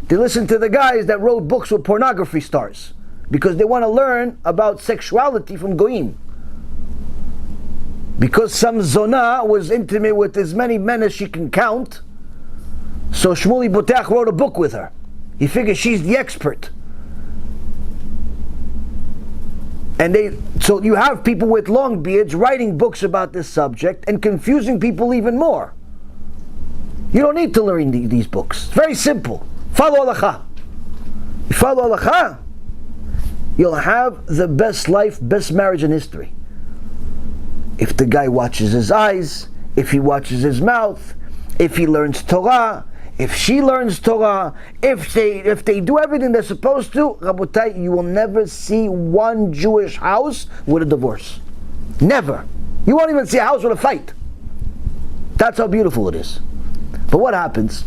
They listen to the guys that wrote books with pornography stars because they want to learn about sexuality from Goyim. Because some Zona was intimate with as many men as she can count, so Shmuley Boteach wrote a book with her. He figures she's the expert. So you have people with long beards writing books about this subject and confusing people even more. You don't need to learn these books. It's very simple. Follow halacha. You follow halacha, you'll have the best life, best marriage in history. If the guy watches his eyes, if he watches his mouth, if he learns Torah, if she learns Torah, if they do everything they're supposed to, Rabotai, you will never see one Jewish house with a divorce. Never. You won't even see a house with a fight. That's how beautiful it is. But what happens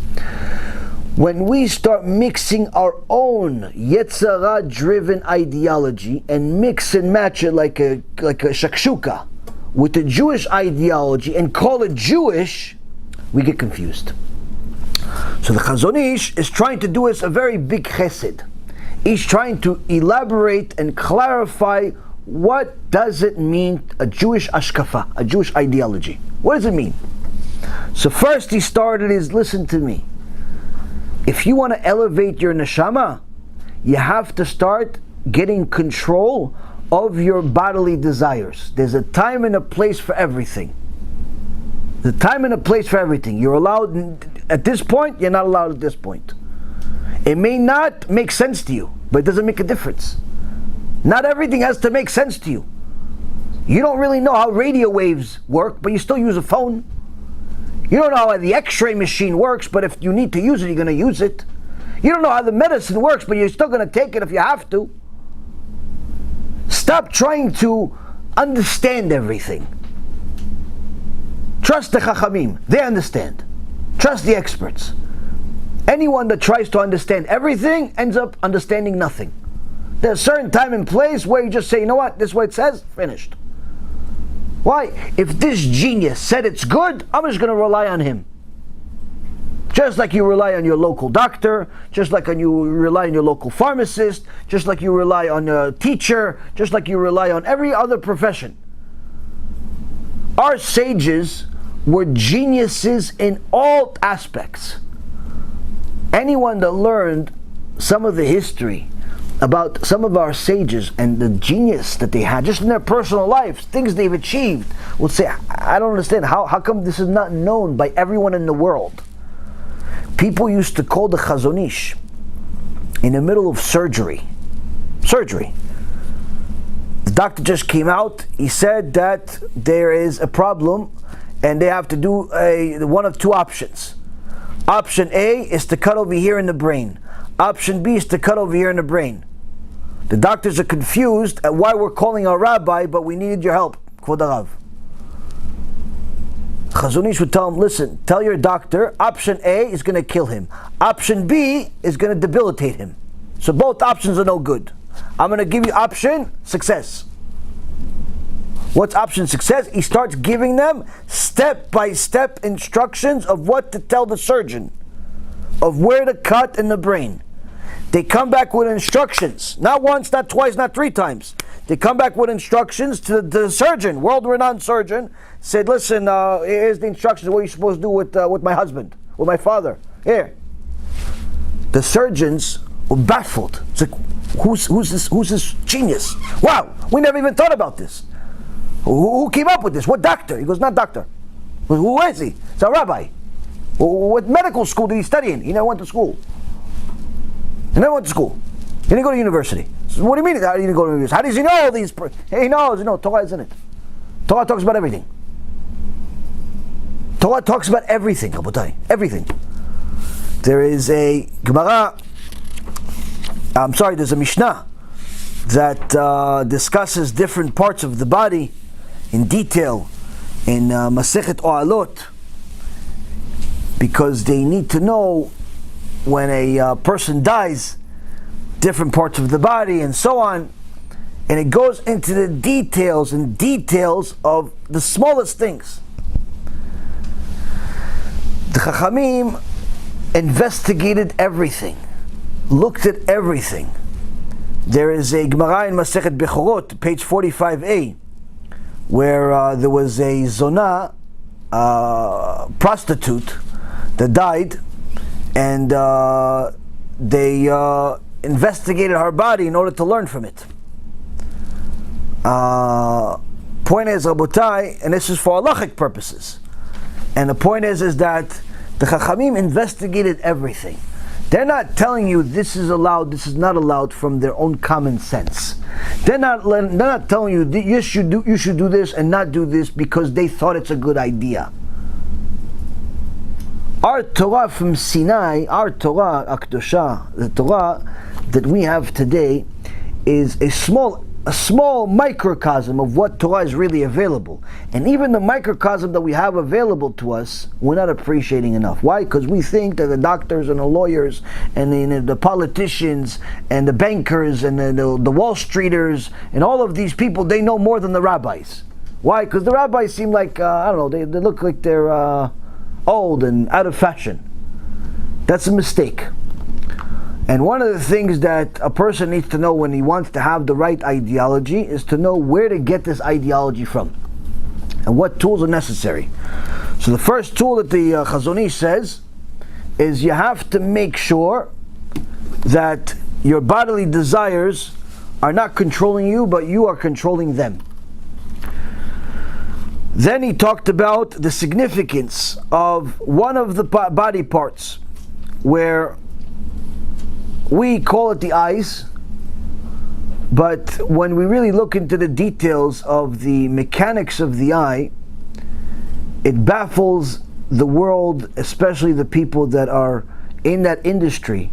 when we start mixing our own Yetzirah-driven ideology and mix and match it like a shakshuka with the Jewish ideology and call it Jewish? We get confused. So the Chazon Ish is trying to do us a very big chesed. He's trying to elaborate and clarify what does it mean a Jewish HaShkafa, a Jewish ideology. What does it mean? So first he started is, listen to me. If you want to elevate your neshama, you have to start getting control of your bodily desires. There's a time and a place for everything. The time and a place for everything. You're allowed at this point, you're not allowed at this point. It may not make sense to you, but it doesn't make a difference. Not everything has to make sense to you. You don't really know how radio waves work, but you still use a phone. You don't know how the x-ray machine works, but if you need to use it, you're going to use it. You don't know how the medicine works, but you're still going to take it if you have to. Stop trying to understand everything. Trust the Chachamim. They understand. Trust the experts. Anyone that tries to understand everything ends up understanding nothing. There's a certain time and place where you just say, you know what, this is what it says, finished. Why? If this genius said it's good, I'm just going to rely on him. Just like you rely on your local doctor, just like you rely on your local pharmacist, just like you rely on a teacher, just like you rely on every other profession. Our sages were geniuses in all aspects. Anyone that learned some of the history about some of our sages and the genius that they had just in their personal lives, things they've achieved, will say, I don't understand, how come this is not known by everyone in the world? People used to call the Chazon Ish in the middle of surgery. The doctor just came out, he said that there is a problem and they have to do one of two options. Option A is to cut over here in the brain. Option B is to cut over here in the brain. The doctors are confused at why we're calling our rabbi, but we needed your help. Kvod Harav. Chazon Ish would tell him, listen, tell your doctor, option A is going to kill him. Option B is going to debilitate him. So both options are no good. I'm going to give you option success. What's option success? He starts giving them step-by-step instructions of what to tell the surgeon, of where to cut in the brain. They come back with instructions, not once, not twice, not three times. They come back with instructions to the surgeon, world-renowned surgeon, said, listen, here's the instructions of what you're supposed to do with my husband, with my father. Here. The surgeons were baffled. It's like, who's this genius? Wow, we never even thought about this. Who came up with this? What doctor? He goes, not doctor. Who is he? It's a rabbi. What medical school did he study in? He never went to school. He never went to school. He didn't go to university. So what do you mean he didn't go to university? How does he know all these? He knows, Torah is in it. Torah talks about everything. Torah talks about everything, Rabotai. Everything. There is a Gemara, there's a Mishnah that discusses different parts of the body in detail in Masechet Ohalot, because they need to know when a person dies, different parts of the body and so on. And it goes into the details and details of the smallest things. The Chachamim investigated everything, looked at everything. There is a Gemara in Masechet Bechorot, page 45a, where there was a Zonah, prostitute, that died, and they investigated her body in order to learn from it. Point is, Rabotai, and this is for halachic purposes, and the point is that the Chachamim investigated everything. They're not telling you this is allowed, this is not allowed from their own common sense. They're not telling you you should do this and not do this because they thought it's a good idea. Our Torah from Sinai, our Torah Akdosha, the Torah that we have today, is a small microcosm of what Torah is really available. And even the microcosm that we have available to us, we're not appreciating enough. Why? Because we think that the doctors and the lawyers and the politicians and the bankers and the Wall Streeters and all of these people, they know more than the rabbis. Why? Because the rabbis seem like, I don't know, they look like they're old and out of fashion. That's a mistake. And one of the things that a person needs to know when he wants to have the right ideology is to know where to get this ideology from and what tools are necessary. So the first tool that the Chazon Ish says is you have to make sure that your bodily desires are not controlling you, but you are controlling them. Then he talked about the significance of one of the body parts, where we call it the eyes, but when we really look into the details of the mechanics of the eye, it baffles the world, especially the people that are in that industry,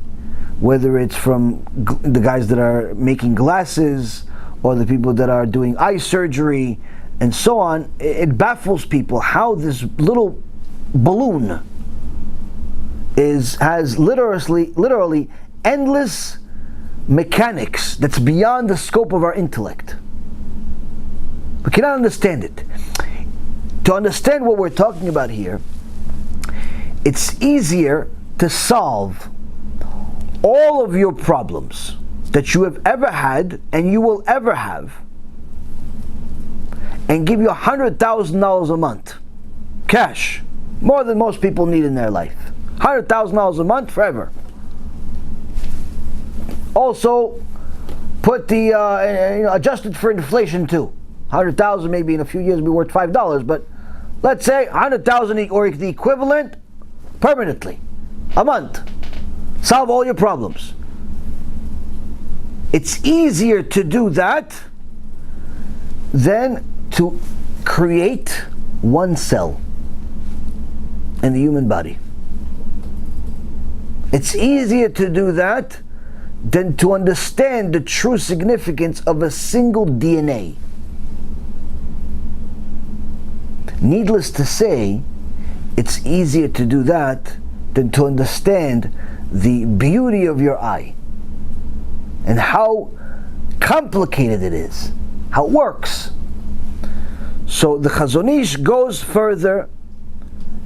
whether it's from the guys that are making glasses or the people that are doing eye surgery and so on. It baffles people how this little balloon has literally endless mechanics that's beyond the scope of our intellect. We cannot understand it. To understand what we're talking about here, it's easier to solve all of your problems that you have ever had and you will ever have, and give you $100,000 a month, cash, more than most people need in their life. $100,000 a month forever. Also, put the adjusted for inflation too. 100,000 maybe in a few years will be worth $5, but let's say 100,000 or the equivalent permanently, a month. Solve all your problems. It's easier to do that than to create one cell in the human body. It's easier to do that than to understand the true significance of a single DNA. Needless to say, it's easier to do that than to understand the beauty of your eye and how complicated it is, how it works. So the Chazon Ish goes further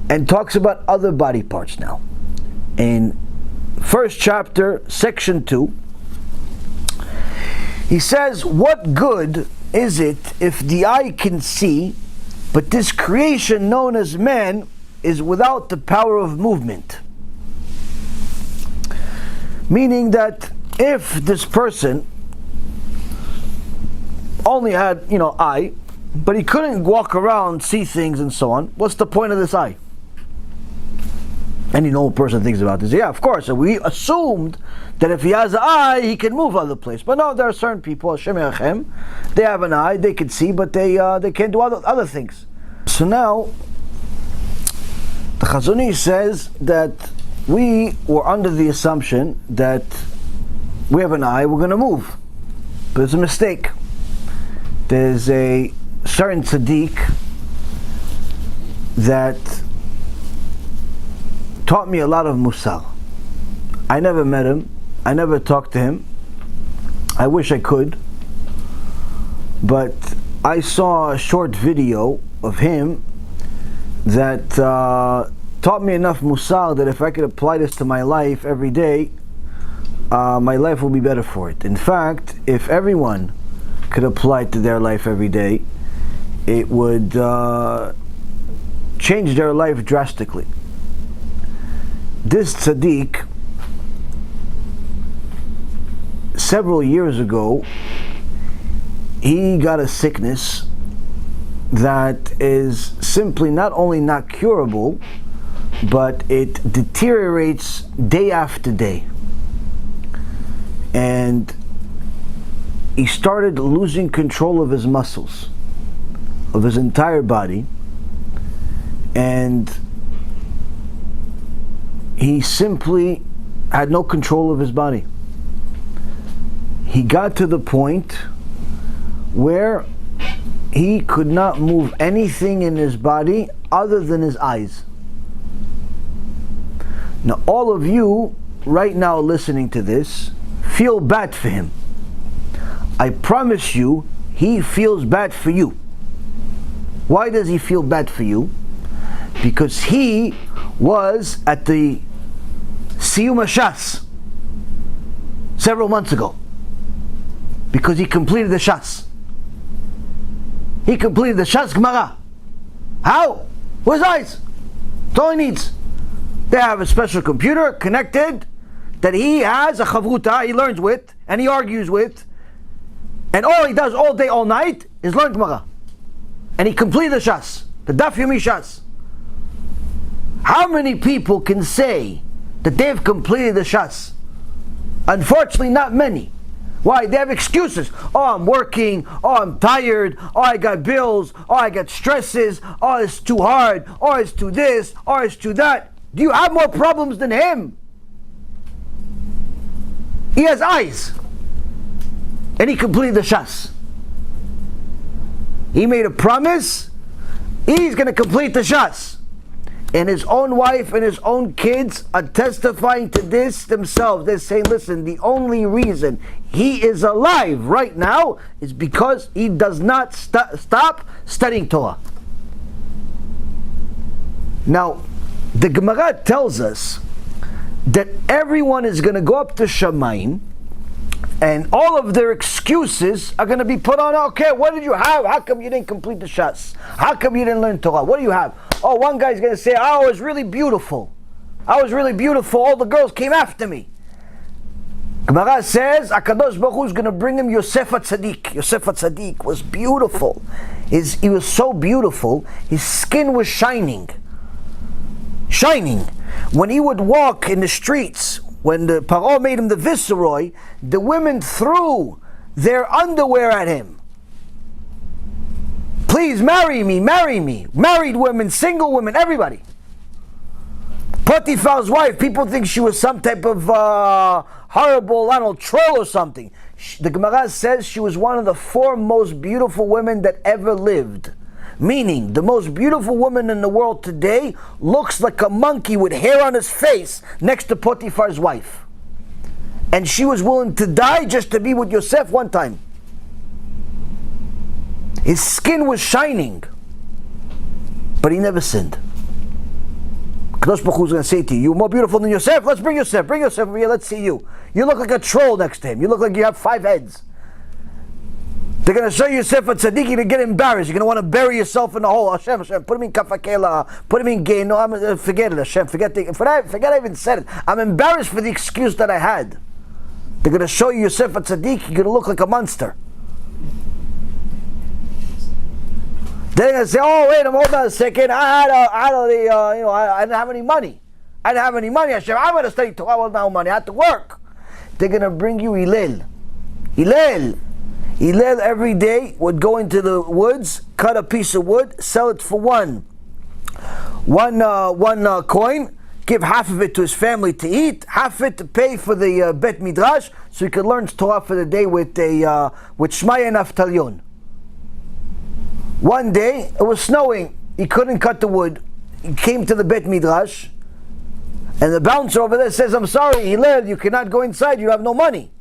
and talks about other body parts now. In first chapter, section 2, he says, what good is it if the eye can see, but this creation known as man is without the power of movement? Meaning that if this person only had, eye, but he couldn't walk around, see things and so on, what's the point of this eye? Any normal person thinks about this. Yeah, of course. So we assumed that if he has an eye, he can move other place. But no, there are certain people, Hashem Yerachem, they have an eye, they can see, but they can't do other things. So now, the Chazon Ish says that we were under the assumption that we have an eye, we're going to move. But it's a mistake. There's a certain tzaddik that taught me a lot of musar. I never met him. I never talked to him. I wish I could. but I saw a short video of him that taught me enough musar that if I could apply this to my life every day, my life will be better for it. In fact, if everyone could apply it to their life every day, it would change their life drastically. This tzaddik, several years ago, he got a sickness that is simply not only not curable, but it deteriorates day after day. And he started losing control of his muscles, of his entire body, and he simply had no control of his body. He got to the point where he could not move anything in his body other than his eyes. Now, all of you right now listening to this feel bad for him. I promise you, he feels bad for you. Why does he feel bad for you? Because he was at the Siyum HaShas several months ago, because he completed the Shas. He completed the Shas Gemara. How? With his eyes. That's all he needs. They have a special computer connected that he has a chavruta he learns with and he argues with, and all he does all day, all night is learn Gemara. And he completed the Shas, the Daf Yomi Shas. How many people can say that they've completed the Shas? Unfortunately, not many. Why? They have excuses. Oh, I'm working. Oh, I'm tired. Oh, I got bills. Oh, I got stresses. Oh, it's too hard. Oh, it's too this. Oh, it's too that. Do you have more problems than him? He has eyes. And he completed the Shas. He made a promise. He's going to complete the Shas. And his own wife and his own kids are testifying to this themselves. They're saying, listen, the only reason he is alive right now is because he does not stop studying Torah. Now, the Gemara tells us that everyone is going to go up to Shamayim, and all of their excuses are going to be put on. Okay, what did you have? How come you didn't complete the Shas? How come you didn't learn Torah? What do you have? Oh, one guy's going to say, oh, I was really beautiful. I was really beautiful. All the girls came after me. Gemara says, HaKadosh Baruch Hu is going to bring him Yosef HaTzadik. Yosef HaTzadik was beautiful. He was so beautiful, his skin was shining. Shining. When he would walk in the streets, when the Paro made him the viceroy, the women threw their underwear at him. Please marry me, marry me. Married women, single women, everybody. Potiphar's wife, people think she was some type of horrible, I don't know, troll or something. The Gemara says she was one of the 4 most beautiful women that ever lived. Meaning, the most beautiful woman in the world today looks like a monkey with hair on his face next to Potiphar's wife. And she was willing to die just to be with Yosef one time. His skin was shining, but he never sinned. Kadosh Baruch Hu is going to say to you, you're more beautiful than Yosef? Let's bring Yosef over here, let's see you. You look like a troll next to him. You look like you have 5 heads. They're going to show you Yosef a tzaddik, you're going to get embarrassed. You're going to want to bury yourself in the hole. Hashem, put him in kafakela, put him in gay. No, forget it, Hashem. Forget I even said it. I'm embarrassed for the excuse that I had. They're going to show you Yosef a tzaddik, you're going to look like a monster. They're going to say, oh, wait, hold on a second. I didn't have any money. Hashem, I'm going to study Torah. I don't have money. I had to work. They're going to bring you Hillel every day would go into the woods, cut a piece of wood, sell it for one coin, give half of it to his family to eat, half of it to pay for the Bet Midrash, so he could learn Torah for the day with Shmaya Naftalion. One day, it was snowing, he couldn't cut the wood, he came to the Bet Midrash, and the bouncer over there says, I'm sorry, Hillel, you cannot go inside, you have no money.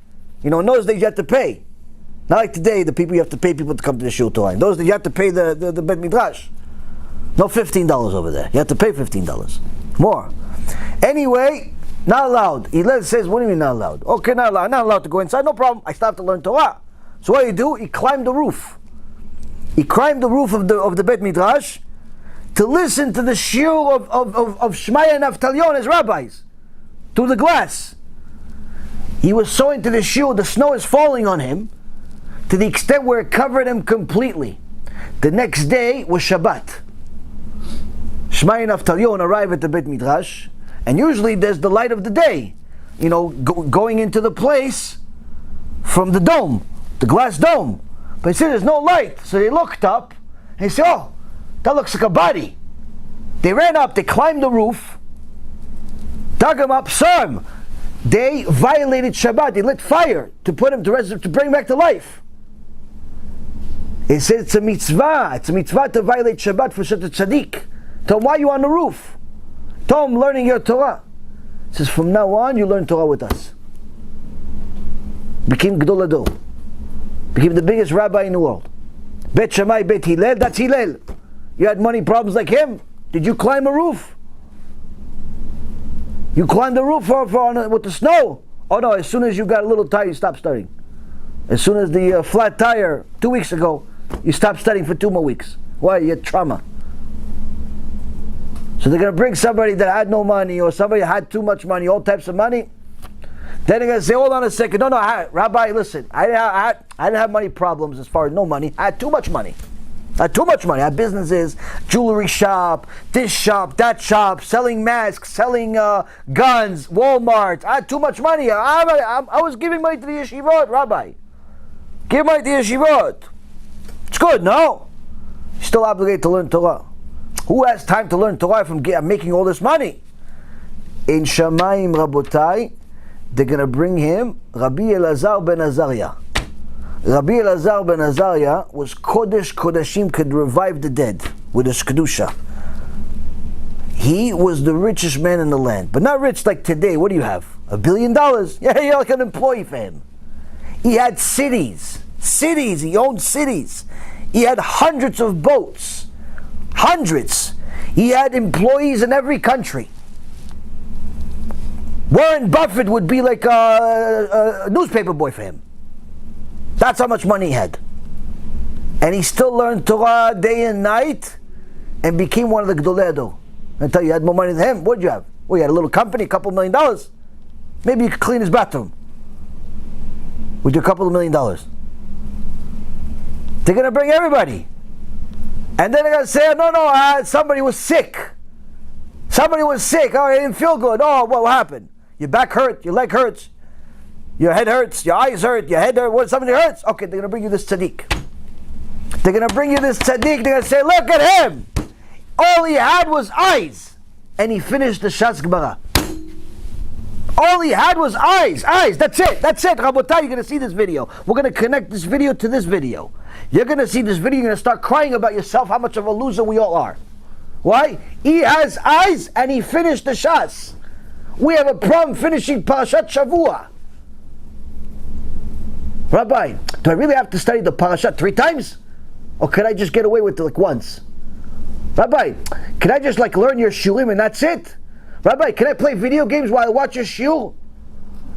In those days you had to pay. Not like today, the people you have to pay people to come to the shul Torah. Those that you have to pay the Bet Midrash. No $15 over there. You have to pay $15 more. Anyway, not allowed. He says, "What do you mean not allowed?" Okay, not allowed. Not allowed to go inside. No problem. I stopped to learn Torah. So what do? He climbed the roof. He climbed the roof of the Bet Midrash to listen to the shiur of Shmaya and Naftalion as rabbis through the glass. He was so into the shiur, the snow is falling on him to the extent where it covered him completely. The next day was Shabbat. Shmaya and Naftalion arrive at the Bet Midrash, and usually there's the light of the day, going into the place from the dome, the glass dome. But he said there's no light, so they looked up and he said, "Oh, that looks like a body." They ran up, they climbed the roof, dug him up, saw him. They violated Shabbat. They lit fire to put him to bring him back to life. He said it's a mitzvah. It's a mitzvah to violate Shabbat for such a tzaddik. Tell him, why are you on the roof? Tell him, learning your Torah. He says, from now on, you learn Torah with us. Became Gdol Ador. Became the biggest rabbi in the world. Bet Shammai, Bet Hillel, that's Hillel. You had money problems like him. Did you climb a roof? You climbed the roof with the snow? Oh no, as soon as you got a little tired, you stopped studying. As soon as the flat tire, 2 weeks ago, you stopped studying for 2 more weeks. Why? You had trauma. So they're going to bring somebody that had no money, or somebody that had too much money, all types of money. Then they're going to say, hold on a second. No, Rabbi, listen, I didn't have money problems as far as no money. I had too much money. I had businesses, jewelry shop, this shop, that shop, selling masks, selling guns, Walmart. I had too much money. I was giving money to the yeshivot, Rabbi. Give money to the yeshivot. It's good, no? You're still obligated to learn Torah. Who has time to learn Torah from making all this money? In Shamayim Rabotai, they're going to bring him Rabbi Elazar ben Azariah. Rabbi Elazar ben Azariah was Kodesh Kodashim, could revive the dead with his Kedusha. He was the richest man in the land. But not rich like today. What do you have? $1 billion? Yeah, you're like an employee for him. He had cities. He owned cities. He had hundreds of boats. Hundreds. He had employees in every country. Warren Buffett would be like a newspaper boy for him. That's how much money he had. And he still learned Torah day and night and became one of the Gdolei Ador. I tell you, you had more money than him. What'd you have? Well, you had a little company, a couple $1 million. Maybe you could clean his bathroom with your couple of $1 million. They're going to bring everybody. And then they're going to say, no, somebody was sick. Somebody was sick. Oh, they didn't feel good. Oh, what happened? Your back hurt, your leg hurts, your head hurts, your eyes hurt, your head hurts. What? Somebody hurts? Okay, they're going to bring you this tzaddik. They're going to bring you this tzaddik. They're going to say, look at him. All he had was eyes. And he finished the Shas Gemara. All he had was eyes. That's it. Rabotai, you're going to see this video. We're going to connect this video to this video. You're going to see this video. You're going to start crying about yourself, how much of a loser we all are. Why? He has eyes and he finished the Shas. We have a problem finishing Parashat Shavua. Rabbi, do I really have to study the Parashat 3 times? Or could I just get away with it like once? Rabbi, can I just learn your shulim and that's it? Rabbi, can I play video games while I watch your shul?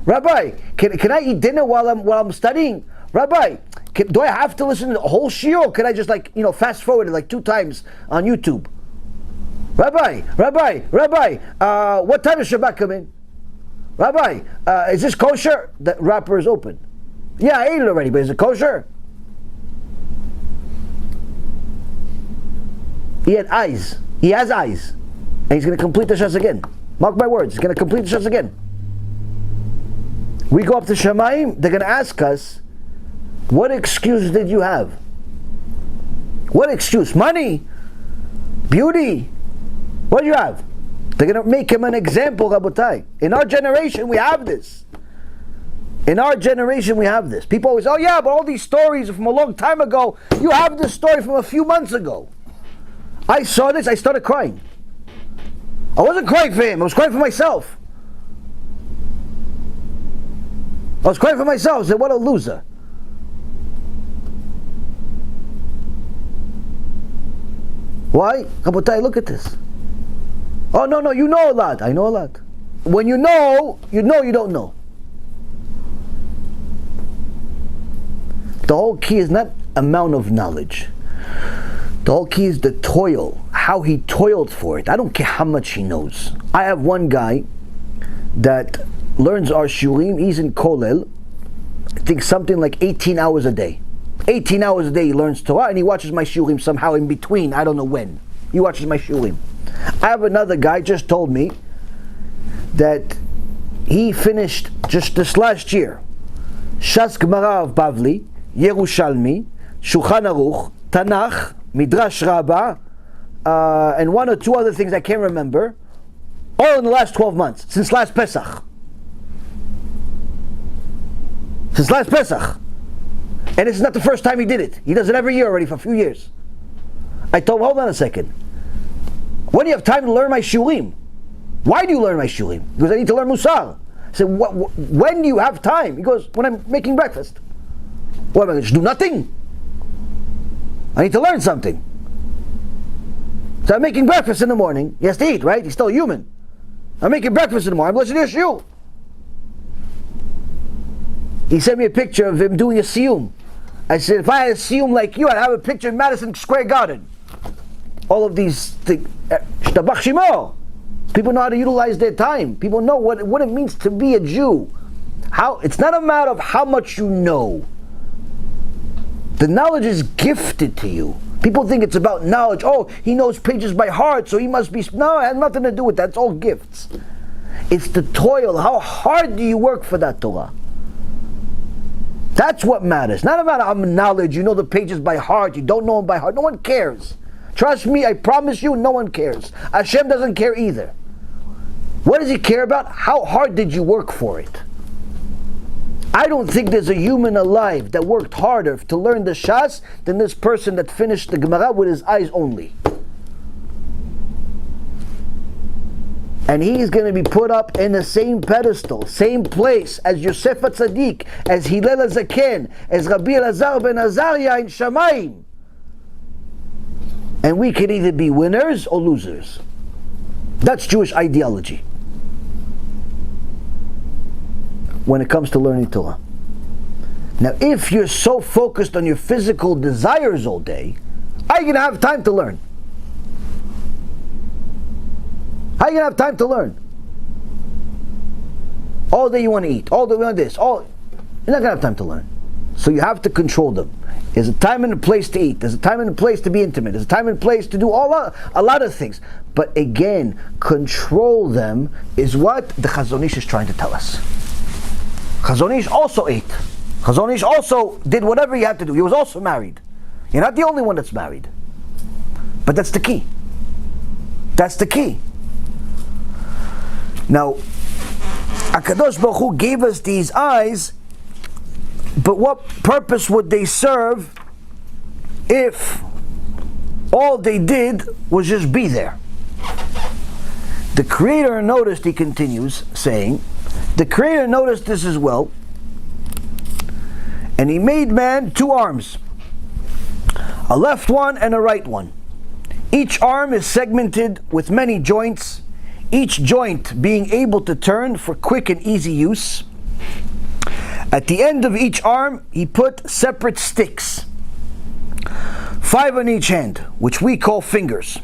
Rabbi, can I eat dinner while I'm studying? Rabbi, do I have to listen to the whole shiur, or can I just fast forward it 2 times on YouTube? Rabbi, what time does Shabbat come in? Rabbi, is this kosher? The wrapper is open. Yeah, I ate it already, but is it kosher? He had eyes. He has eyes. And he's going to complete the Shas again. Mark my words, he's going to complete the Shas again. We go up to Shamayim, they're going to ask us, what excuse did you have? What excuse? Money? Beauty? What do you have? They're going to make him an example, Rabotai. In our generation, we have this. People always, oh yeah, but all these stories are from a long time ago. You have this story from a few months ago. I saw this, I started crying. I wasn't crying for him, I was crying for myself. I said, what a loser. Why? Rabotai, look at this. Oh, no, you know a lot. I know a lot. When you know you don't know. The whole key is not amount of knowledge. The whole key is the toil, how he toiled for it. I don't care how much he knows. I have one guy that learns our shurim. He's in Kolel. I think something like 18 hours a day. 18 hours a day he learns Torah, and he watches my shurim somehow in between. I don't know when. He watches my shurim. I have another guy just told me that he finished just this last year Shas Gemara of Bavli, Yerushalmi, Shulchan Aruch, Tanakh, Midrash Rabbah, and one or two other things I can't remember, all in the last 12 months, since last Pesach. Since last Pesach. And this is not the first time he did it. He does it every year already for a few years. I told him, hold on a second. When do you have time to learn my shurim? Why do you learn my shurim? Because I need to learn Musar. I said, when do you have time? He goes, when I'm making breakfast. What, am I going to just do nothing? I need to learn something. So I'm making breakfast in the morning. He has to eat, right? He's still human. I'm making breakfast in the morning. I'm listening to a shiur. He sent me a picture of him doing a siyum. I said, if I had a siyum like you, I'd have a picture in Madison Square Garden. All of these things. Shtabach Shimo. People know how to utilize their time. People know what it means to be a Jew. It's not a matter of how much you know. The knowledge is gifted to you. People think it's about knowledge. Oh, he knows pages by heart, so he must be... No, it has nothing to do with that. It's all gifts. It's the toil. How hard do you work for that Torah? That's what matters. Not about knowledge. You know the pages by heart. You don't know them by heart. No one cares. Trust me, I promise you, no one cares. Hashem doesn't care either. What does he care about? How hard did you work for it? I don't think there's a human alive that worked harder to learn the Shas than this person that finished the Gemara with his eyes only. And he's going to be put up in the same pedestal, same place as Yosef HaTzadik, as Hillel HaZaken, as Rabbi Elazar ben Azariah in Shamayim. And we can either be winners or losers. That's Jewish ideology when it comes to learning Torah. Now, if you're so focused on your physical desires all day, how are you going to have time to learn? How are you going to have time to learn? All day you want to eat, all day you want this, you're not going to have time to learn. So you have to control them. There's a time and a place to eat. There's a time and a place to be intimate. There's a time and a place to do a lot of things. But again, control them is what the Chazon Ish is trying to tell us. Chazon Ish also ate. Chazon Ish also did whatever he had to do. He was also married. You're not the only one that's married. But that's the key. That's the key. Now, HaKadosh Baruch Hu gave us these eyes, but what purpose would they serve if all they did was just be there? The Creator noticed, he continues saying, the Creator noticed this as well, and he made man two arms, a left one and a right one. Each arm is segmented with many joints, each joint being able to turn for quick and easy use. At the end of each arm, he put separate sticks, 5 on each hand, which we call fingers.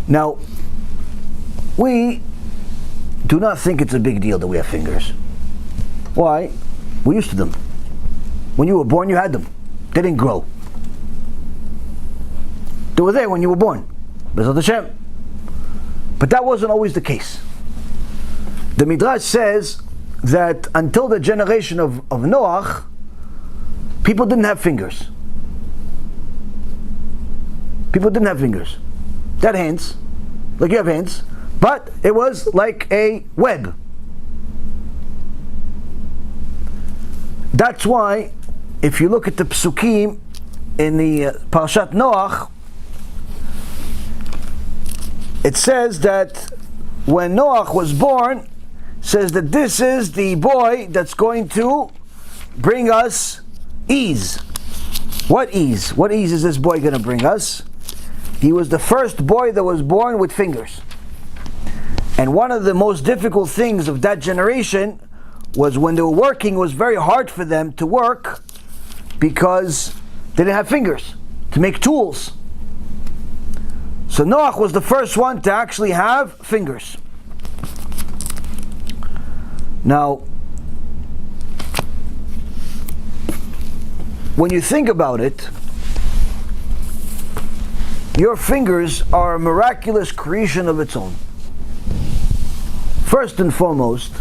Now, we do not think it's a big deal that we have fingers. Why? We're used to them. When you were born, you had them. They didn't grow. They were there when you were born. B'ezrat Hashem. But that wasn't always the case. The Midrash says that until the generation of Noach, people didn't have fingers. People didn't have fingers. They had hands, like you have hands, but it was like a web. That's why, if you look at the Psukim in the Parashat Noach, it says that when Noach was born, says that this is the boy that's going to bring us ease. What ease? What ease is this boy going to bring us? He was the first boy that was born with fingers. And one of the most difficult things of that generation was when they were working, it was very hard for them to work because they didn't have fingers to make tools. So Noach was the first one to actually have fingers. Now, when you think about it, your fingers are a miraculous creation of its own. First and foremost,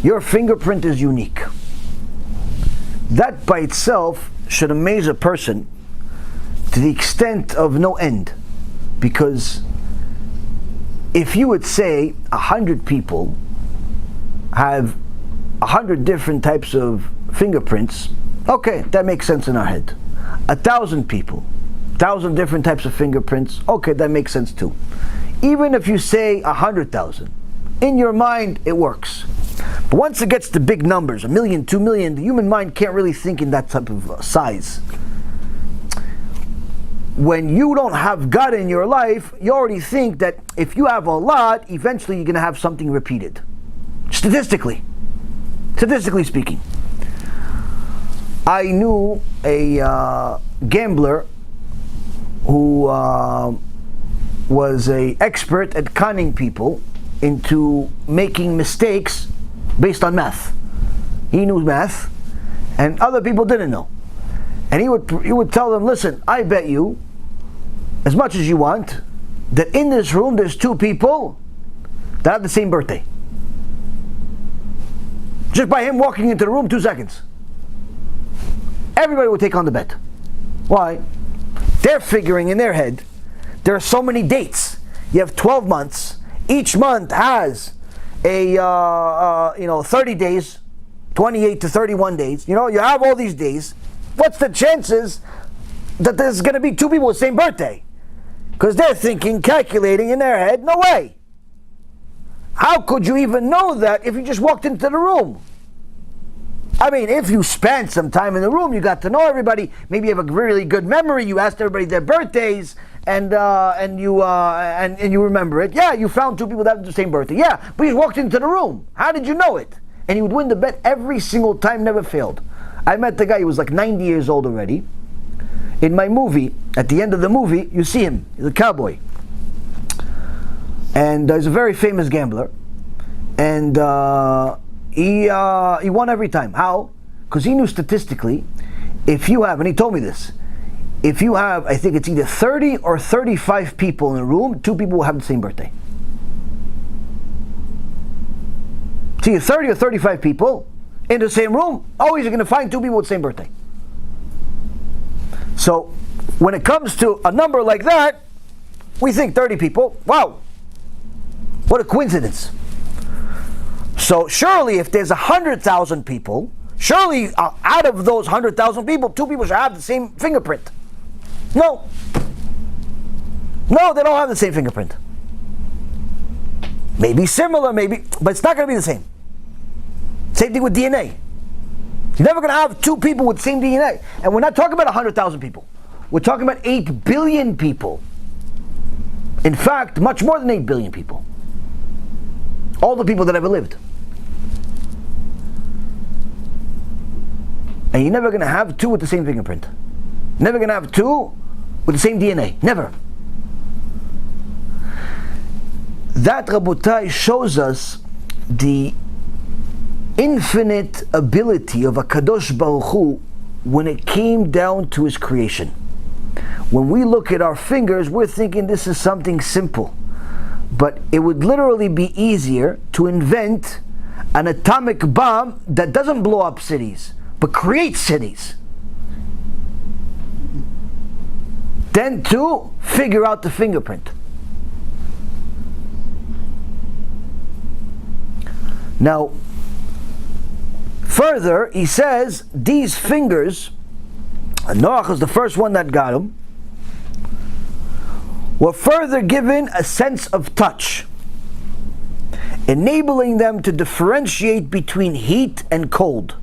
your fingerprint is unique. That by itself should amaze a person to the extent of no end. Because if you would say 100 people have 100 different types of fingerprints, okay, that makes sense in our head. 1,000 people, 1,000 different types of fingerprints, okay, that makes sense too. Even if you say 100,000, in your mind it works. But once it gets to big numbers, 1 million, 2 million, the human mind can't really think in that type of size. When you don't have God in your life, you already think that if you have a lot, eventually you're going to have something repeated. Statistically speaking. I knew a gambler who was an expert at conning people into making mistakes based on math. He knew math, and other people didn't know. And he would tell them, listen, I bet you as much as you want that in this room there's 2 people that have the same birthday. Just by him walking into the room 2 seconds. Everybody would take on the bet. Why? They're figuring in their head, there are so many dates. You have 12 months. Each month has a 30 days, 28 to 31 days. You have all these days. What's the chances that there's going to be 2 people with the same birthday? Because they're thinking, calculating in their head, no way. How could you even know that if you just walked into the room? I mean, if you spent some time in the room, you got to know everybody. Maybe you have a really good memory. You asked everybody their birthdays, and you remember it. Yeah, you found 2 people that have the same birthday. Yeah, but you walked into the room. How did you know it? And he would win the bet every single time, never failed. I met the guy, he was like 90 years old already. In my movie, at the end of the movie, you see him. He's a cowboy. And he's a very famous gambler. And he won every time. How? Because he knew statistically, if you have, and he told me this, if you have, I think it's either 30 or 35 people in a room, 2 people will have the same birthday. It's either 30 or 35 people in the same room, always you're going to find 2 people with the same birthday. So, when it comes to a number like that, we think 30 people, wow, what a coincidence. So surely if there's 100,000 people, surely out of those 100,000 people, 2 people should have the same fingerprint. No, they don't have the same fingerprint. Maybe similar, maybe, but it's not going to be the same. Same thing with DNA. You're never going to have 2 people with the same DNA. And we're not talking about 100,000 people. We're talking about 8 billion people. In fact, much more than 8 billion people. All the people that ever lived. And you're never going to have 2 with the same fingerprint. Never going to have 2 with the same DNA. Never. That, Rabotai, shows us the infinite ability of HaKadosh Baruch Hu when it came down to his creation. When we look at our fingers, we're thinking this is something simple. But it would literally be easier to invent an atomic bomb that doesn't blow up cities, but creates cities, than to figure out the fingerprint. Now, further, he says these fingers, Noach is the first one that got them, were further given a sense of touch, enabling them to differentiate between heat and cold,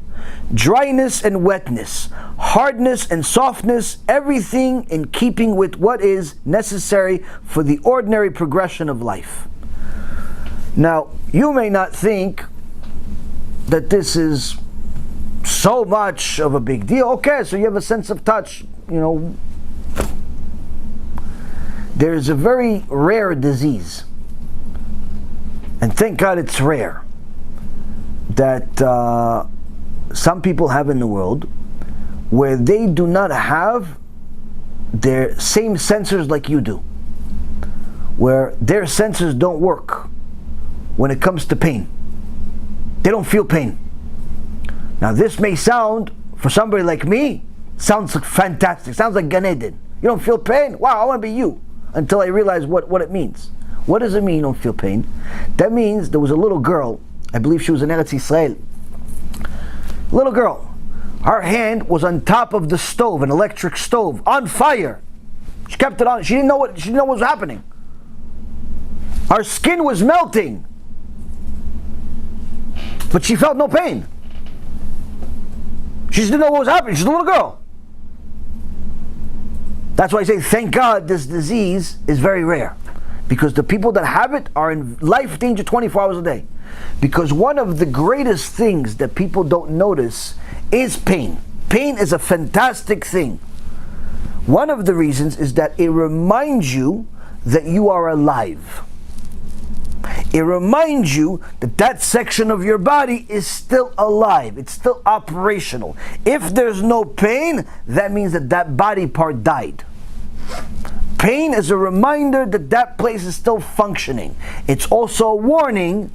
dryness and wetness, hardness and softness, everything in keeping with what is necessary for the ordinary progression of life. Now, you may not think that this is so much of a big deal. Okay, so you have a sense of touch, There's a very rare disease, and thank God it's rare, that some people have in the world, where they do not have their same sensors like you do, where their sensors don't work when it comes to pain. They don't feel pain. Now this may sound, for somebody like me, sounds like fantastic, sounds like Gan Eden. You don't feel pain? Wow, I want to be you. Until I realize what it means. What does it mean you don't feel pain? That means there was a little girl, I believe she was in Eretz Yisrael. Little girl, her hand was on top of the stove, an electric stove, on fire. She kept it on. She didn't know what was happening. Her skin was melting, but she felt no pain. She just didn't know what was happening. She's a little girl. That's why I say, thank God this disease is very rare. Because the people that have it are in life danger 24 hours a day. Because one of the greatest things that people don't notice is pain. Pain is a fantastic thing. One of the reasons is that it reminds you that you are alive. It reminds you that that section of your body is still alive. It's still operational. If there's no pain, that means that that body part died. Pain is a reminder that that place is still functioning. It's also a warning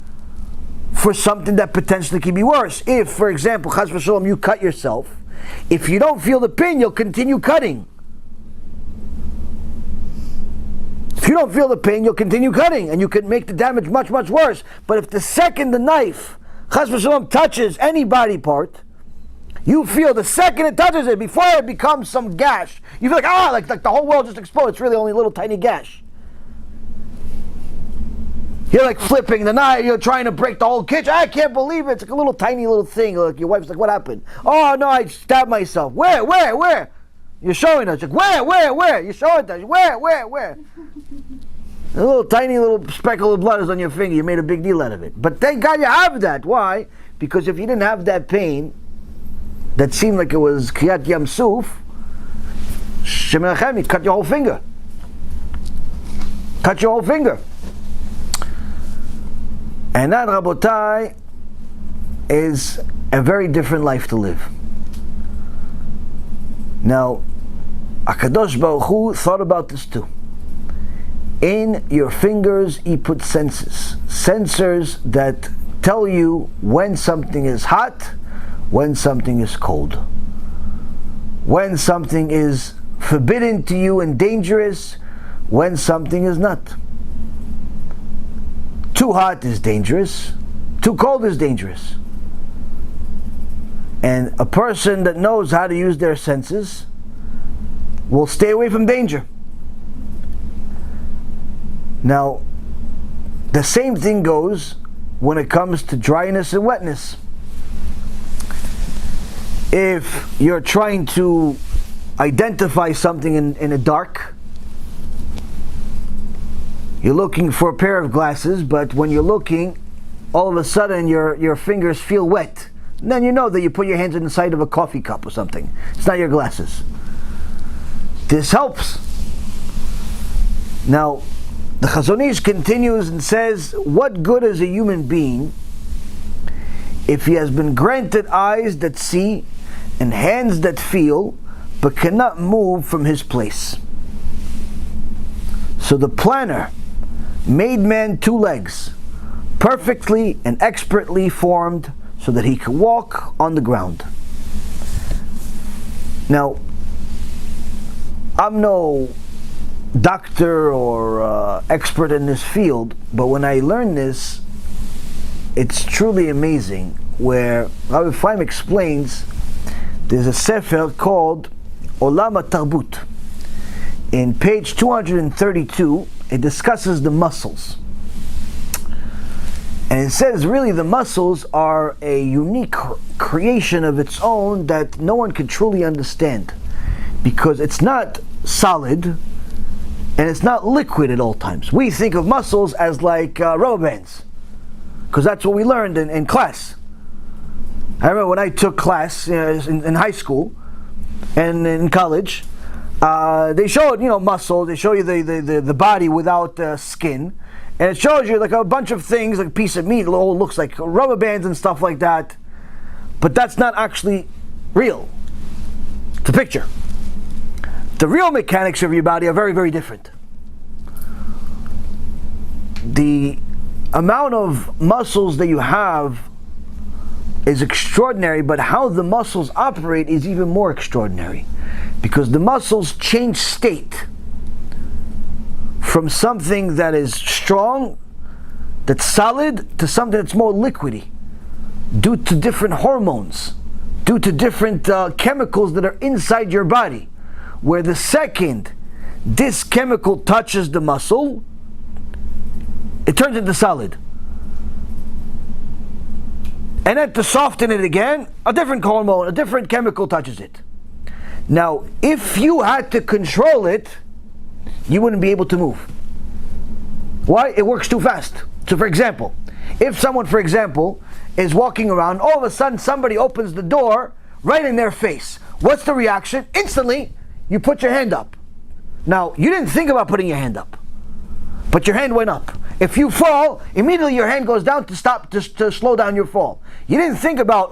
for something that potentially can be worse. If, for example, Chas v'Shalom, you cut yourself, if you don't feel the pain, you'll continue cutting. If you don't feel the pain, you'll continue cutting, and you can make the damage much, much worse. But if the second the knife, Chas v'Shalom, touches any body part, you feel the second it touches it, before it becomes some gash, you feel like the whole world just exploded. It's really only a little tiny gash. You're like flipping the knife, you're trying to break the whole kitchen. I can't believe it. It's like a little tiny little thing. Like your wife's like, what happened? Oh no, I stabbed myself. Where? You're showing us. Like, where? You're showing us. Where? A little tiny little speckle of blood is on your finger. You made a big deal out of it. But thank God you have that. Why? Because if you didn't have that pain, that seemed like it was Kriyat Yam Suf, Shem Menachem, you cut your whole finger. Cut your whole finger. And that, Rabotai, is a very different life to live. Now, HaKadosh Baruch Hu thought about this too. In your fingers, He put sensors that tell you when something is hot, when something is cold, when something is forbidden to you and dangerous, when something is not. Too hot is dangerous, too cold is dangerous. And a person that knows how to use their senses will stay away from danger. Now, the same thing goes when it comes to dryness and wetness. If you're trying to identify something in the dark, you're looking for a pair of glasses, but when you're looking, all of a sudden your fingers feel wet. And then you know that you put your hands inside of a coffee cup or something. It's not your glasses. This helps. Now, the Chazon Ish continues and says, what good is a human being if he has been granted eyes that see and hands that feel, but cannot move from his place? So the planner made man 2 legs, perfectly and expertly formed, so that he could walk on the ground. Now, I'm no doctor or expert in this field, but when I learned this, it's truly amazing. Where Rabbi Reuven explains, there's a sefer called Olam Tarbut. In page 232, it discusses the muscles. And it says really the muscles are a unique creation of its own that no one can truly understand, because it's not solid and it's not liquid at all times. We think of muscles as like rubber bands, because that's what we learned in class. I remember when I took class in high school and in college, they showed muscle. They show you the body without skin. And it shows you like a bunch of things, like a piece of meat, it all looks like rubber bands and stuff like that. But that's not actually real. It's a picture. The real mechanics of your body are very, very different. The amount of muscles that you have is extraordinary, but how the muscles operate is even more extraordinary. Because the muscles change state from something that is strong, that's solid, to something that's more liquidy, due to different hormones, due to different chemicals that are inside your body, where the second this chemical touches the muscle, it turns into solid. And then to soften it again, a different hormone, a different chemical touches it. Now, if you had to control it, you wouldn't be able to move. Why? It works too fast. So for example, if someone, for example, is walking around, all of a sudden somebody opens the door right in their face. What's the reaction? Instantly, you put your hand up. Now, you didn't think about putting your hand up, but your hand went up. If you fall, immediately your hand goes down to stop, to slow down your fall. You didn't think about,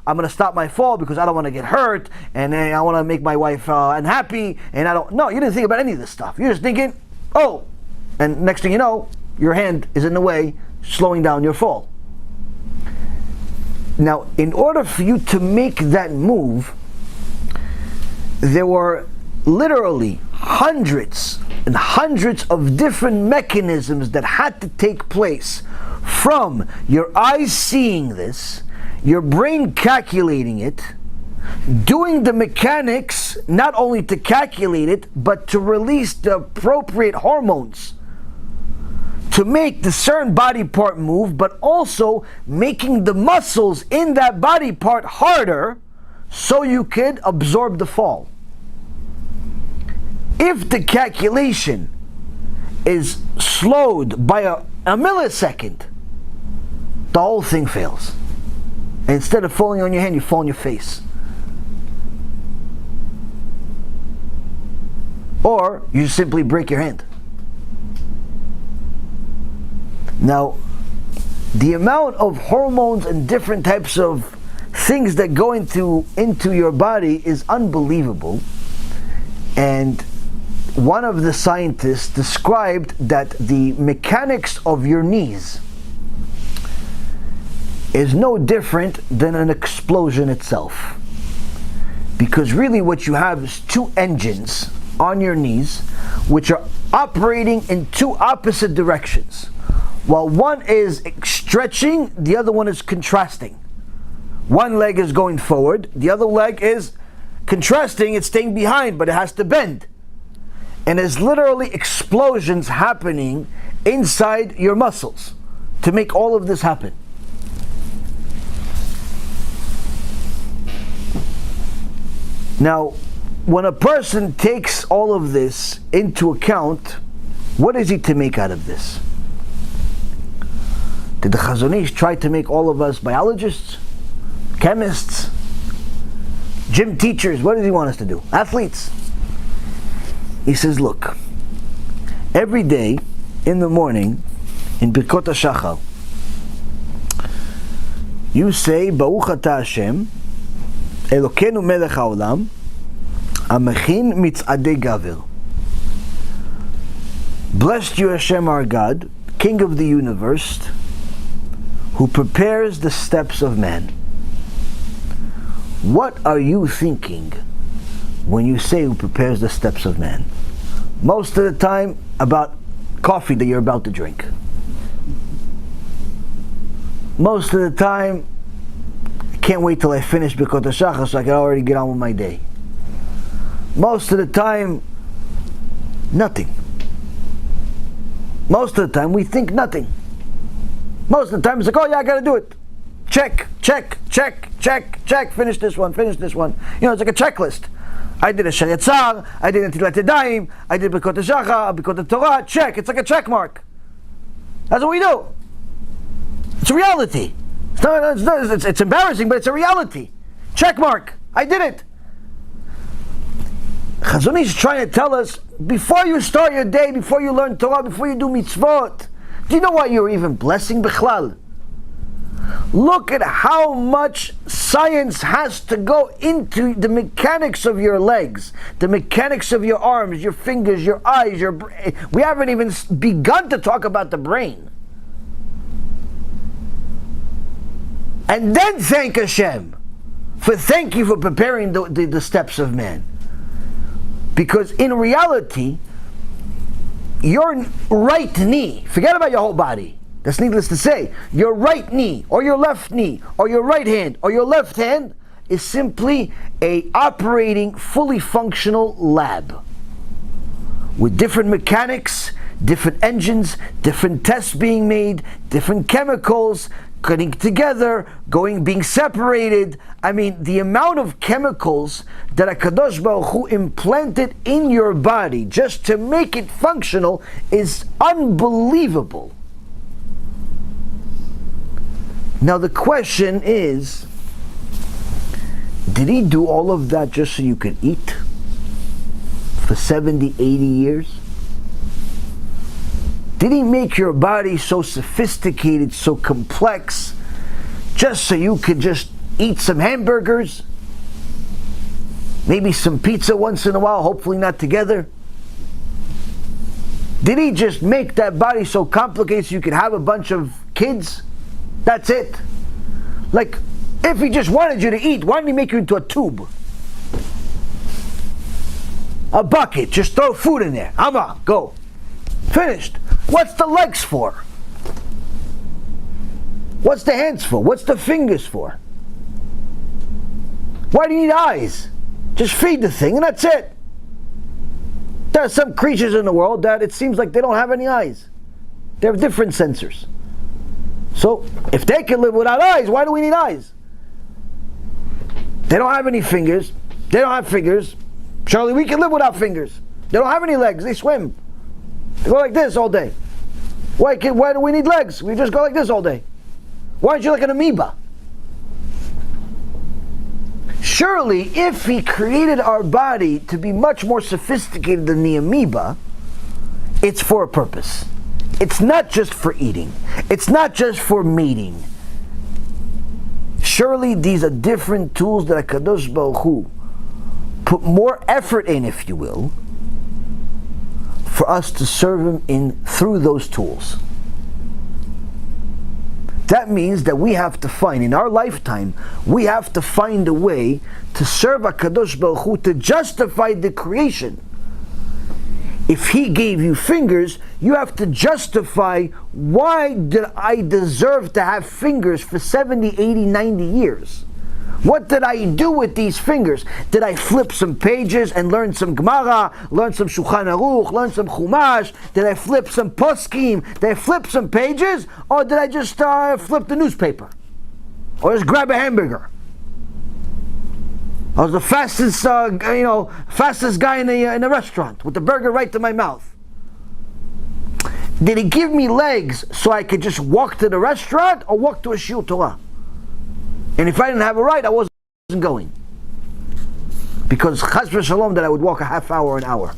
I'm going to stop my fall because I don't want to get hurt, and I want to make my wife unhappy, and No, you didn't think about any of this stuff. You're just thinking, and next thing you know, your hand is in the way, slowing down your fall. Now, in order for you to make that move, there were literally hundreds and hundreds of different mechanisms that had to take place, from your eyes seeing this, your brain calculating it, doing the mechanics not only to calculate it, but to release the appropriate hormones to make the certain body part move, but also making the muscles in that body part harder so you could absorb the fall. If the calculation is slowed by a millisecond, the whole thing fails. And instead of falling on your hand, you fall on your face. Or you simply break your hand. Now, the amount of hormones and different types of things that go into your body is unbelievable. And one of the scientists described that the mechanics of your knees is no different than an explosion itself. Because really what you have is two engines on your knees which are operating in two opposite directions. While one is stretching, the other one is contrasting. One leg is going forward, the other leg is contrasting, it's staying behind, but it has to bend. And there's literally explosions happening inside your muscles to make all of this happen. Now, when a person takes all of this into account, what is he to make out of this? Did the Chazon Ish try to make all of us biologists, chemists, gym teachers? What does he want us to do? Athletes? He says, look, every day in the morning in Birkot HaShachar, you say, Baruch Ata Hashem, Elokeinu Melech HaOlam, Amechin Mitzadei Gaver. Blessed you Hashem our God, King of the universe, who prepares the steps of man. What are you thinking when you say who prepares the steps of man? Most of the time about coffee that you're about to drink. Most of the time, I can't wait till I finish Birkot HaShachar so I can already get on with my day. Most of the time, nothing. Most of the time we think nothing. Most of the time it's like, oh yeah, I got to do it. Check, check, check, check, check. Finish this one, finish this one. You know, it's like a checklist. I did a Shayatzar, I did a Tilat Yadayim, I did B'kot HaShacha, B'kot Torah. Check. It's like a check mark. That's what we do. It's a reality. It's embarrassing, but it's a reality. Check mark. I did it. Chazon Ish is trying to tell us, before you start your day, before you learn Torah, before you do mitzvot, do you know why you're even blessing Bichlal? Look at how much science has to go into the mechanics of your legs, the mechanics of your arms, your fingers, your eyes, your brain. We haven't even begun to talk about the brain. And then thank Hashem thank you for preparing the steps of man. Because in reality, your right knee, forget about your whole body, that's needless to say, your right knee, or your left knee, or your right hand, or your left hand, is simply a operating, fully functional lab. With different mechanics, different engines, different tests being made, different chemicals, getting together, being separated. I mean, the amount of chemicals that HaKadosh Baruch Hu implanted in your body just to make it functional is unbelievable. Now the question is, did he do all of that just so you could eat for 70, 80 years? Did he make your body so sophisticated, so complex, just so you could just eat some hamburgers? Maybe some pizza once in a while, hopefully not together? Did he just make that body so complicated so you could have a bunch of kids? That's it. Like, if he just wanted you to eat, why didn't he make you into a tube? A bucket, just throw food in there. HaBa, go. Finished. What's the legs for? What's the hands for? What's the fingers for? Why do you need eyes? Just feed the thing and that's it. There are some creatures in the world that it seems like they don't have any eyes. They have different sensors. So, if they can live without eyes, why do we need eyes? They don't have any fingers. They don't have fingers. Surely we can live without fingers. They don't have any legs. They swim. They go like this all day. Why do we need legs? We just go like this all day. Why aren't you like an amoeba? Surely, if he created our body to be much more sophisticated than the amoeba, it's for a purpose. It's not just for eating. It's not just for mating. Surely these are different tools that HaKadosh Baruch Hu put more effort in, if you will, for us to serve Him in through those tools. That means that we have to find, in our lifetime, we have to find a way to serve HaKadosh Baruch Hu, to justify the creation. If He gave you fingers, you have to justify, why did I deserve to have fingers for 70, 80, 90 years? What did I do with these fingers? Did I flip some pages and learn some Gemara, learn some Shulchan Aruch, learn some Chumash? Did I flip some poskim? Did I flip some pages? Or did I just flip the newspaper? Or just grab a hamburger? I was the fastest, fastest guy in a restaurant with the burger right to my mouth. Did He give me legs so I could just walk to the restaurant or walk to a shiur Torah? And if I didn't have a right, I wasn't going. Because chas v'shalom that I would walk a half hour, an hour.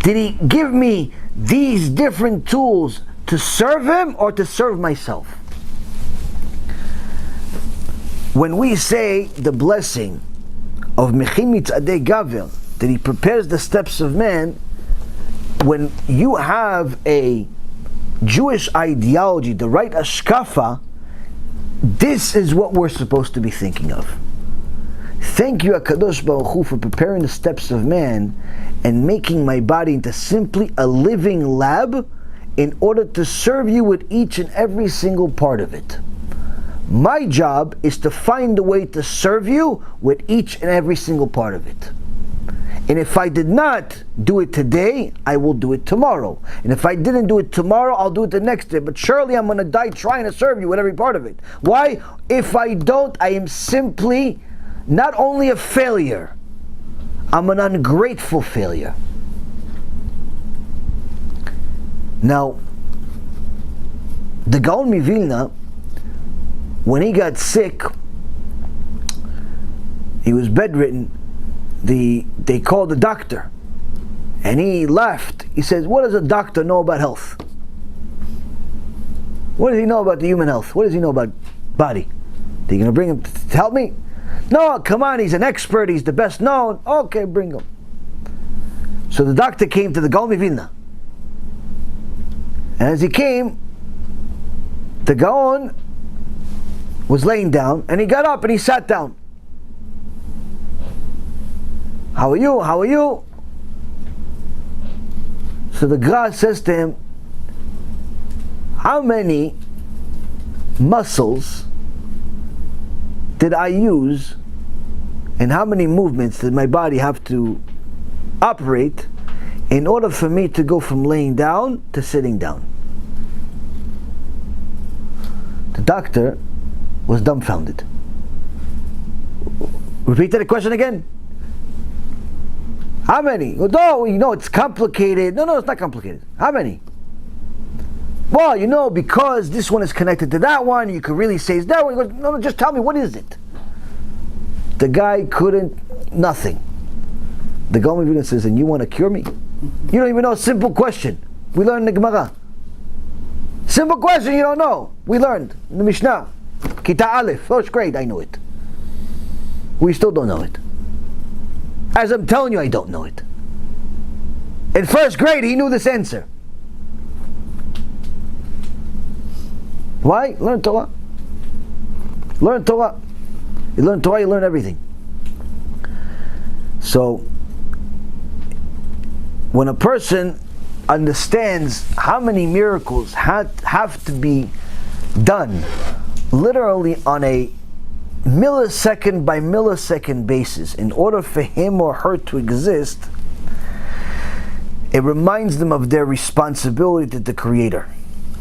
Did He give me these different tools to serve Him or to serve myself? When we say the blessing of Mechim Mitzadei Gavel, that He prepares the steps of man, when you have a Jewish ideology, the right HaShkafa, this is what we're supposed to be thinking of. Thank you, HaKadosh Baruch Hu, for preparing the steps of man and making my body into simply a living lab in order to serve you with each and every single part of it. My job is to find a way to serve you with each and every single part of it. And if I did not do it today, I will do it tomorrow. And if I didn't do it tomorrow, I'll do it the next day. But surely I'm going to die trying to serve you with every part of it. Why? If I don't, I am simply not only a failure, I'm an ungrateful failure. Now, the Gaon Mivilna, when he got sick, he was bedridden. They called the doctor, and he laughed. He says, "What does a doctor know about health? What does he know about the human health? What does he know about body? Are you going to bring him to help me? No, come on, he's an expert, he's the best known. Okay, bring him." So the doctor came to the Gaon Mivilna. And as he came, the Gaon was laying down, and he got up and he sat down. "How are you? How are you?" So the Gra says to him, "How many muscles did I use, and how many movements did my body have to operate in order for me to go from laying down to sitting down?" The doctor was dumbfounded. Repeat the question again. "How many?" "No, it's complicated." No, it's not complicated. "How many?" "Well, because this one is connected to that one, you could really say it's that one." He goes, "No, just tell me, what is it?" The guy couldn't, nothing. The Gaon Mivilna says, "And you want to cure me? You don't even know a simple question. We learned in the Gemara. Simple question you don't know. We learned in the Mishnah. Kita Aleph, first grade, I know it. We still don't know it. As I'm telling you, I don't know it. In first grade, he knew this answer. Why? Learn Torah. Learn Torah. You learn Torah, you learn everything. So, when a person understands how many miracles have to be done literally on a millisecond by millisecond basis in order for him or her to exist, it reminds them of their responsibility to the Creator.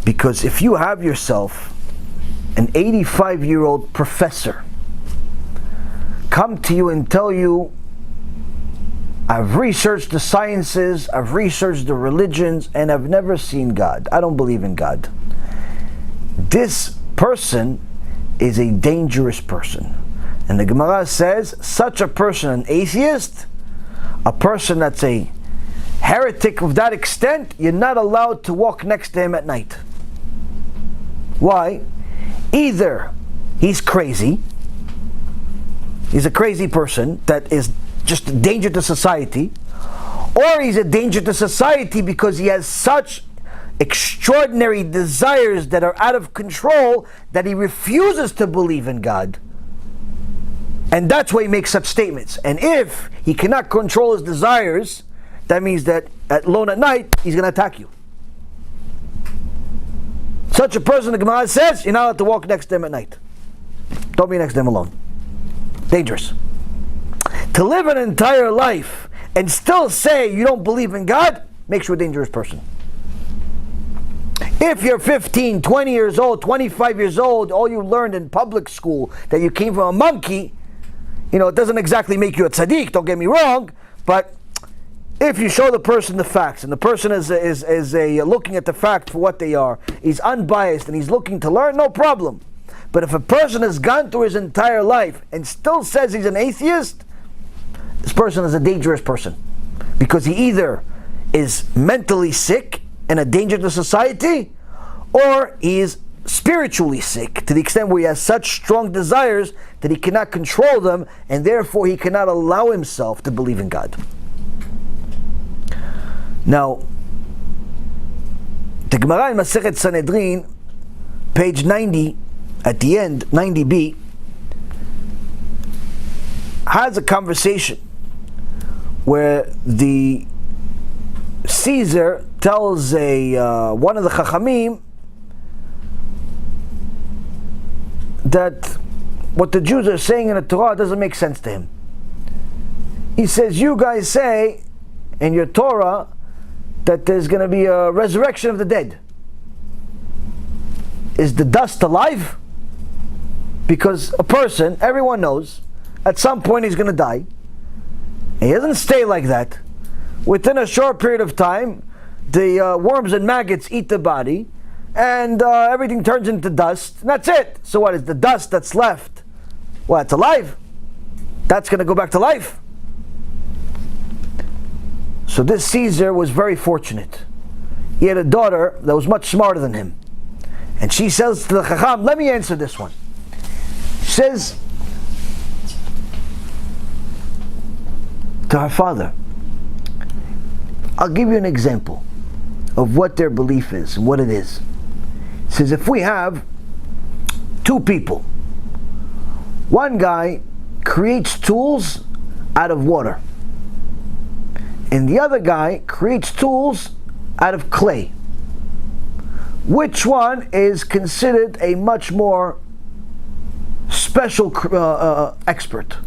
Because if you have yourself an 85-year-old professor come to you and tell you, "I've researched the sciences, I've researched the religions, and I've never seen God. I don't believe in God." This person is a dangerous person. And the Gemara says, such a person, an atheist, a person that's a heretic of that extent, you're not allowed to walk next to him at night. Why? Either he's crazy, he's a crazy person that is just a danger to society, or he's a danger to society because he has such extraordinary desires that are out of control that he refuses to believe in God. And that's why he makes such statements. And if he cannot control his desires, that means that alone at night, he's going to attack you. Such a person, the Gemara says, you're not allowed to walk next to him at night. Don't be next to him alone. Dangerous. To live an entire life and still say you don't believe in God makes you a dangerous person. If you're 15, 20 years old, 25 years old, all you learned in public school that you came from a monkey, it doesn't exactly make you a tzaddik, don't get me wrong, but if you show the person the facts, and the person is looking at the fact for what they are, he's unbiased and he's looking to learn, no problem. But if a person has gone through his entire life and still says he's an atheist, this person is a dangerous person. Because he either is mentally sick and a danger to society, or he is spiritually sick to the extent where he has such strong desires that he cannot control them, and therefore he cannot allow himself to believe in God. Now, the Gemara in Masechet Sanhedrin, page 90, at the end, 90b, has a conversation where the Caesar tells one of the Chachamim that what the Jews are saying in the Torah doesn't make sense to him. He says, you guys say in your Torah that there's going to be a resurrection of the dead. Is the dust alive? Because a person, everyone knows, at some point he's going to die. And he doesn't stay like that. Within a short period of time, the worms and maggots eat the body, and everything turns into dust, and that's it. So what is the dust that's left? Well, it's alive. That's going to go back to life. So this Caesar was very fortunate. He had a daughter that was much smarter than him. And she says to the Chacham, let me answer this one. She says to her father, I'll give you an example of what their belief is and what it is. She says, if we have two people, one guy creates tools out of water, and the other guy creates tools out of clay, which one is considered a much more special expert?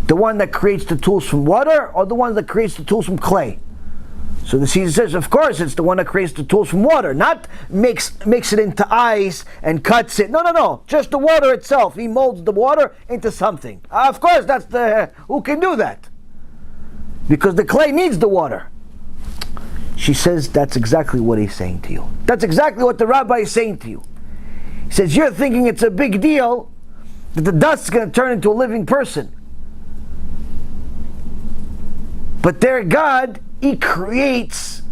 The one that creates the tools from water, or the one that creates the tools from clay? So the Caesar says, of course, it's the one that creates the tools from water, not makes it into ice and cuts it. No. Just the water itself. He molds the water into something. Of course, that's who can do that? Because the clay needs the water. She says, that's exactly what he's saying to you. That's exactly what the rabbi is saying to you. He says, you're thinking it's a big deal that the dust is going to turn into a living person. But their God, He creates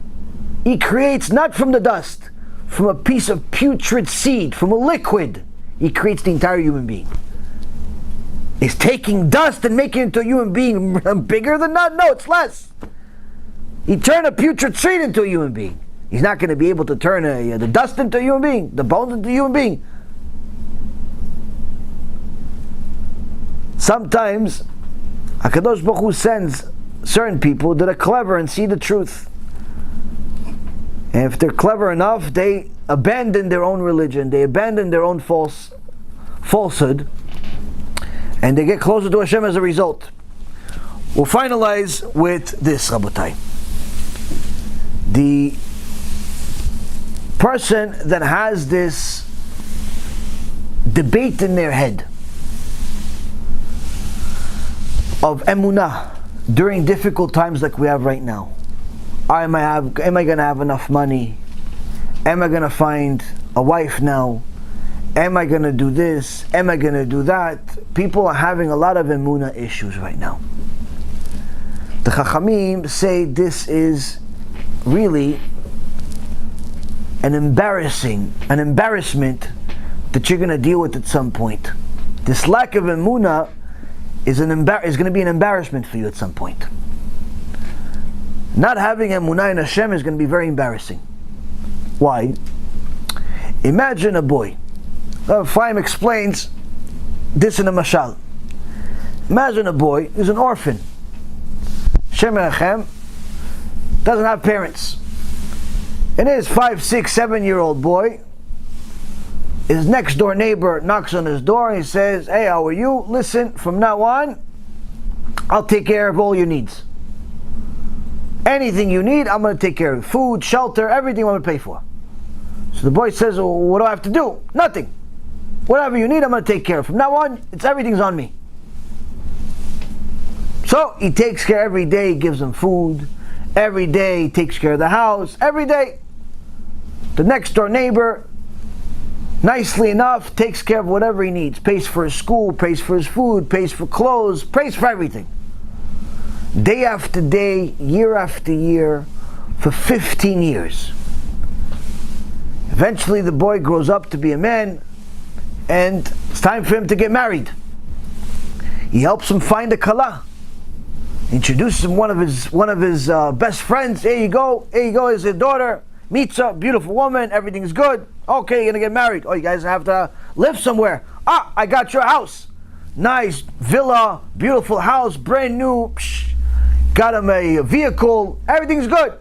not from the dust, from a piece of putrid seed, from a liquid. He creates the entire human being. Is taking dust and making it into a human being bigger than that? No, it's less. He turned a putrid seed into a human being. He's not going to be able to turn the dust into a human being, the bones into a human being. Sometimes HaKadosh Baruch Hu sends certain people that are clever and see the truth. And if they're clever enough, they abandon their own religion, they abandon their own falsehood, and they get closer to Hashem as a result. We'll finalize with this, Rabotai. The person that has this debate in their head of emunah during difficult times like we have right now. Am I going to have enough money? Am I going to find a wife now? Am I going to do this? Am I going to do that? People are having a lot of emunah issues right now. The Chachamim say this is really an embarrassment that you're going to deal with at some point. This lack of emunah is going to be an embarrassment for you at some point. Not having emunah in Hashem is going to be very embarrassing. Why? Imagine a boy. Chaim explains this in a mashal. Imagine a boy who's an orphan. Shem Echem doesn't have parents. And his 5, 6, 7-year-old boy, his next door neighbor knocks on his door and he says, hey, how are you? Listen, from now on, I'll take care of all your needs. Anything you need, I'm going to take care of. Food, shelter, everything I'm going to pay for. So the boy says, well, what do I have to do? Nothing. Whatever you need, I'm going to take care of. From now on, everything's on me. So he takes care every day, he gives them food. Every day he takes care of the house. Every day. The next door neighbor, nicely enough, takes care of whatever he needs. Pays for his school, pays for his food, pays for clothes, pays for everything. Day after day, year after year, for 15 years. Eventually the boy grows up to be a man, and it's time for him to get married. He helps him find a kala. Introduces him one of his best friends. Here you go, is his daughter. Meets a beautiful woman, everything's good. Okay, you're gonna get married. Oh, you guys have to live somewhere. I got your house. Nice villa, beautiful house, brand new. Got him a vehicle, everything's good.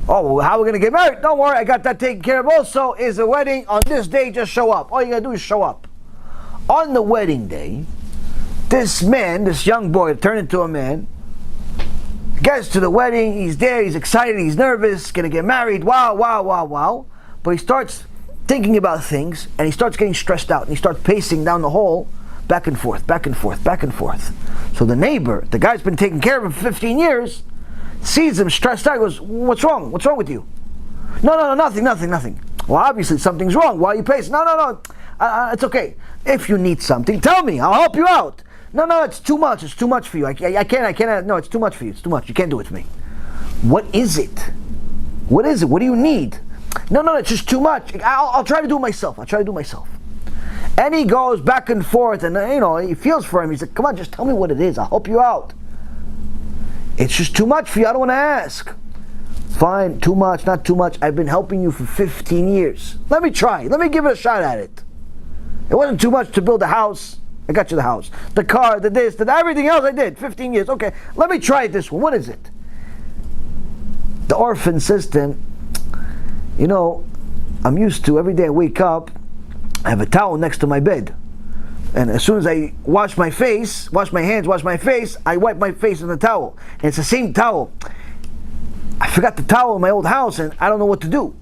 Oh, how are we gonna get married? Don't worry, I got that taken care of. Also, is a wedding on this day, just show up. All you gotta do is show up. On the wedding day, This man, this young boy, turned into a man, gets to the wedding, he's there, he's excited, he's nervous, gonna get married, wow. But he starts thinking about things, and he starts getting stressed out, and he starts pacing down the hall, back and forth. So the neighbor, the guy's been taking care of him for 15 years, sees him stressed out, goes, what's wrong? What's wrong with you? No, nothing. Well, obviously something's wrong. Why are you pacing? No, it's okay. If you need something, tell me, I'll help you out. No, it's too much for you. I can't, no, it's too much for you. It's too much. You can't do it for me. What is it? What do you need? No, it's just too much. I'll try to do it myself. And he goes back and forth, and he feels for him. He's like, come on, just tell me what it is. I'll help you out. It's just too much for you. I don't want to ask. Fine, too much, not too much. I've been helping you for 15 years. Let me try. Let me give it a shot at it. It wasn't too much to build a house. I got you the house. The car, the this, the everything else I did. 15 years. Okay, let me try this one. What is it? The orphan says to him, I'm used to every day I wake up, I have a towel next to my bed. And as soon as I wash my hands, wash my face, I wipe my face in the towel. And it's the same towel. I forgot the towel in my old house and I don't know what to do.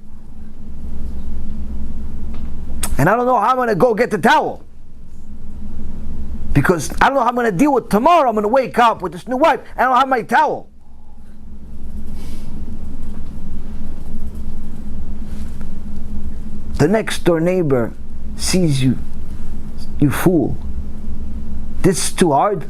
And I don't know how I'm going to go get the towel. Because I don't know how I'm going to deal with tomorrow. I'm going to wake up with this new wife. I don't have my towel. The next door neighbor sees you. You fool. This is too hard.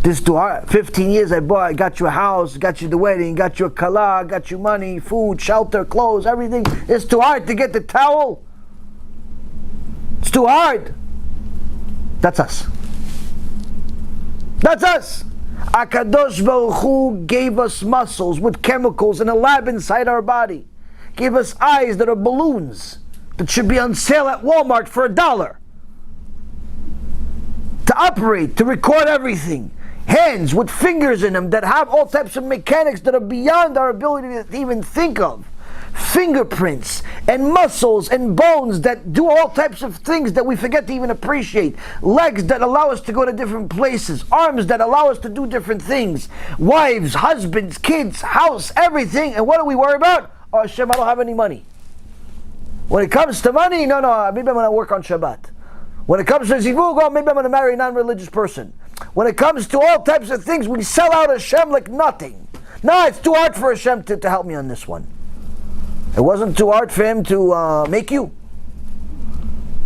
15 years I got you a house, got you the wedding, got you a kala, got you money, food, shelter, clothes, everything. It's too hard to get the towel. It's too hard. That's us. HaKadosh Baruch Hu gave us muscles with chemicals in a lab inside our body. Gave us eyes that are balloons that should be on sale at Walmart for $1. To operate, to record everything. Hands with fingers in them that have all types of mechanics that are beyond our ability to even think of. Fingerprints and muscles and bones that do all types of things that we forget to even appreciate. Legs that allow us to go to different places. Arms that allow us to do different things. Wives, husbands, kids, house, everything. And what do we worry about? Oh Hashem, I don't have any money. When it comes to money, no, maybe I'm going to work on Shabbat. When it comes to zivug, maybe I'm going to marry a non-religious person. When it comes to all types of things, we sell out Hashem like nothing. No, it's too hard for Hashem to help me on this one. It wasn't too hard for Him to make you.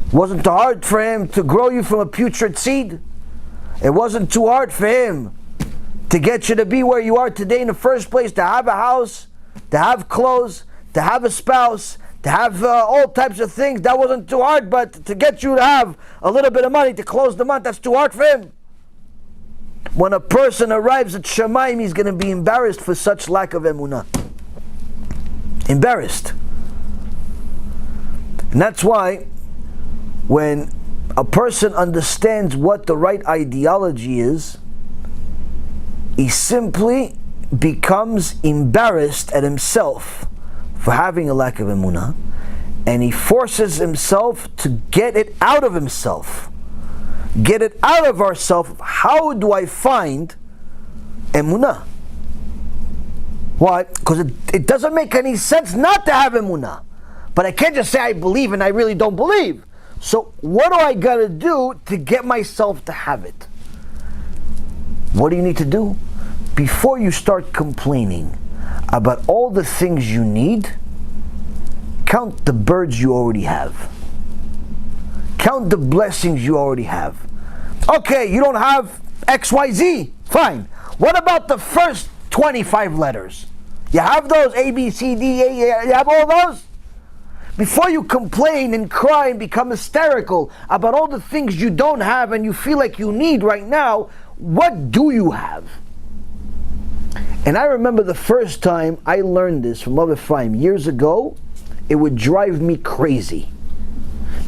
It wasn't too hard for Him to grow you from a putrid seed. It wasn't too hard for Him to get you to be where you are today in the first place, to have a house, to have clothes, to have a spouse, to have all types of things. That wasn't too hard, but to get you to have a little bit of money to close the month, that's too hard for Him. When a person arrives at Shamayim, he's going to be embarrassed for such lack of emunah. Embarrassed. And that's why when a person understands what the right ideology is, he simply becomes embarrassed at himself for having a lack of emunah, and he forces himself to get it out of himself. Get it out of ourselves. How do I find emunah? Why? Because it doesn't make any sense not to have emunah. But I can't just say I believe and I really don't believe. So what do I gotta do to get myself to have it? What do you need to do? Before you start complaining about all the things you need, count the birds you already have. Count the blessings you already have. Okay, you don't have XYZ. Fine. What about the first 25 letters? You have those, A, B, C, D, A, you have all those? Before you complain and cry and become hysterical about all the things you don't have and you feel like you need right now, what do you have? And I remember the first time I learned this from Rabbi Ephraim years ago, it would drive me crazy.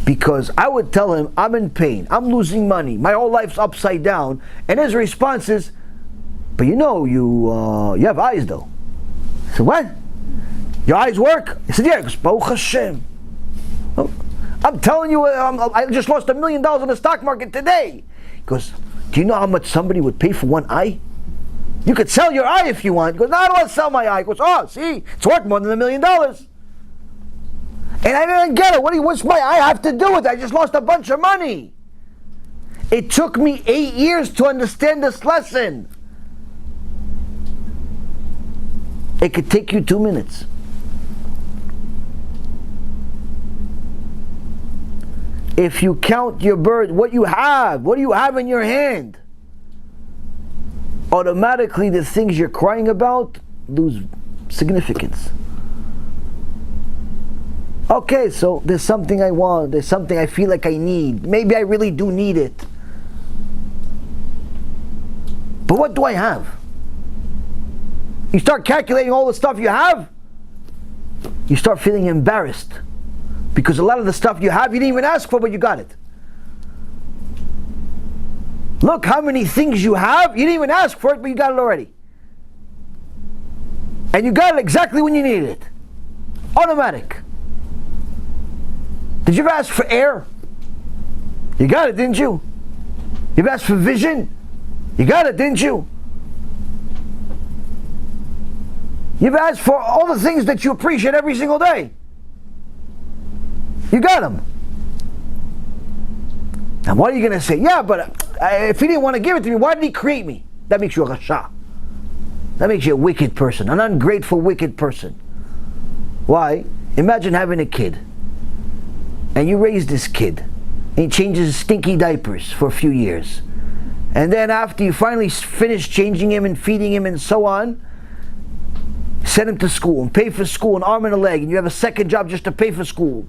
Because I would tell him, I'm in pain, I'm losing money, my whole life's upside down, and his response is, but you have eyes though. I said, what? Your eyes work? He said, yeah. He goes, Baruch Hashem. Oh, I'm telling you, I just lost $1 million in the stock market today. He goes, do you know how much somebody would pay for one eye? You could sell your eye if you want. He goes, no, I don't want to sell my eye. He goes, oh, see, it's worth more than $1 million. And I didn't get it. What's my eye have to do with it? I just lost a bunch of money. It took me 8 years to understand this lesson. It could take you 2 minutes. If you count your bird, what do you have in your hand? Automatically the things you're crying about lose significance. Okay, so there's something I want, there's something I feel like I need. Maybe I really do need it. But what do I have? You start calculating all the stuff you have, you start feeling embarrassed. Because a lot of the stuff you have, you didn't even ask for, but you got it. Look how many things you have, you didn't even ask for it, but you got it already. And you got it exactly when you needed it. Automatic. Did you ever ask for air? You got it, didn't you? You ever asked for vision? You got it, didn't you? You've asked for all the things that you appreciate every single day. You got them. Now what are you going to say? Yeah, but if he didn't want to give it to me, why did he create me? That makes you a rasha. That makes you a wicked person, an ungrateful, wicked person. Why? Imagine having a kid, and you raise this kid, and he changes stinky diapers for a few years. And then after you finally finish changing him and feeding him and so on, send him to school and pay for school, an arm and a leg, and you have a second job just to pay for school.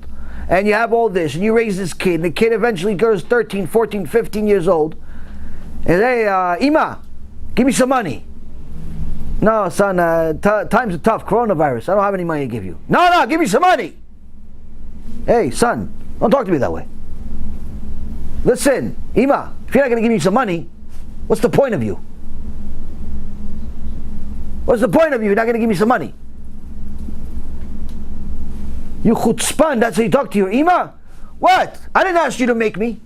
And you have all this, and you raise this kid, and the kid eventually goes 13, 14, 15 years old. And hey, Ima, give me some money. No, son, times are tough, coronavirus. I don't have any money to give you. No, give me some money. Hey, son, don't talk to me that way. Listen, Ima, if you're not going to give me some money, what's the point of you? What's the point of you? You're not going to give me some money. You chutzpan, that's how you talk to your Ima? What? I didn't ask you to make me.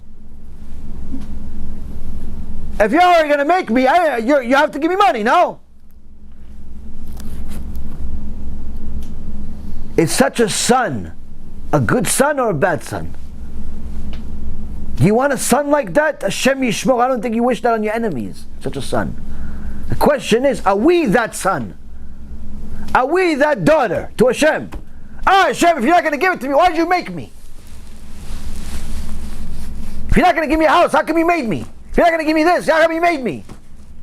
If you're already going to make me, you have to give me money, no? Is such a son a good son or a bad son? Do you want a son like that? Hashem Yishmor, I don't think you wish that on your enemies, such a son. The question is, are we that son? Are we that daughter to Hashem? Hashem, if you're not going to give it to me, why did you make me? If you're not going to give me a house, how come you made me? If you're not going to give me this, how come you made me?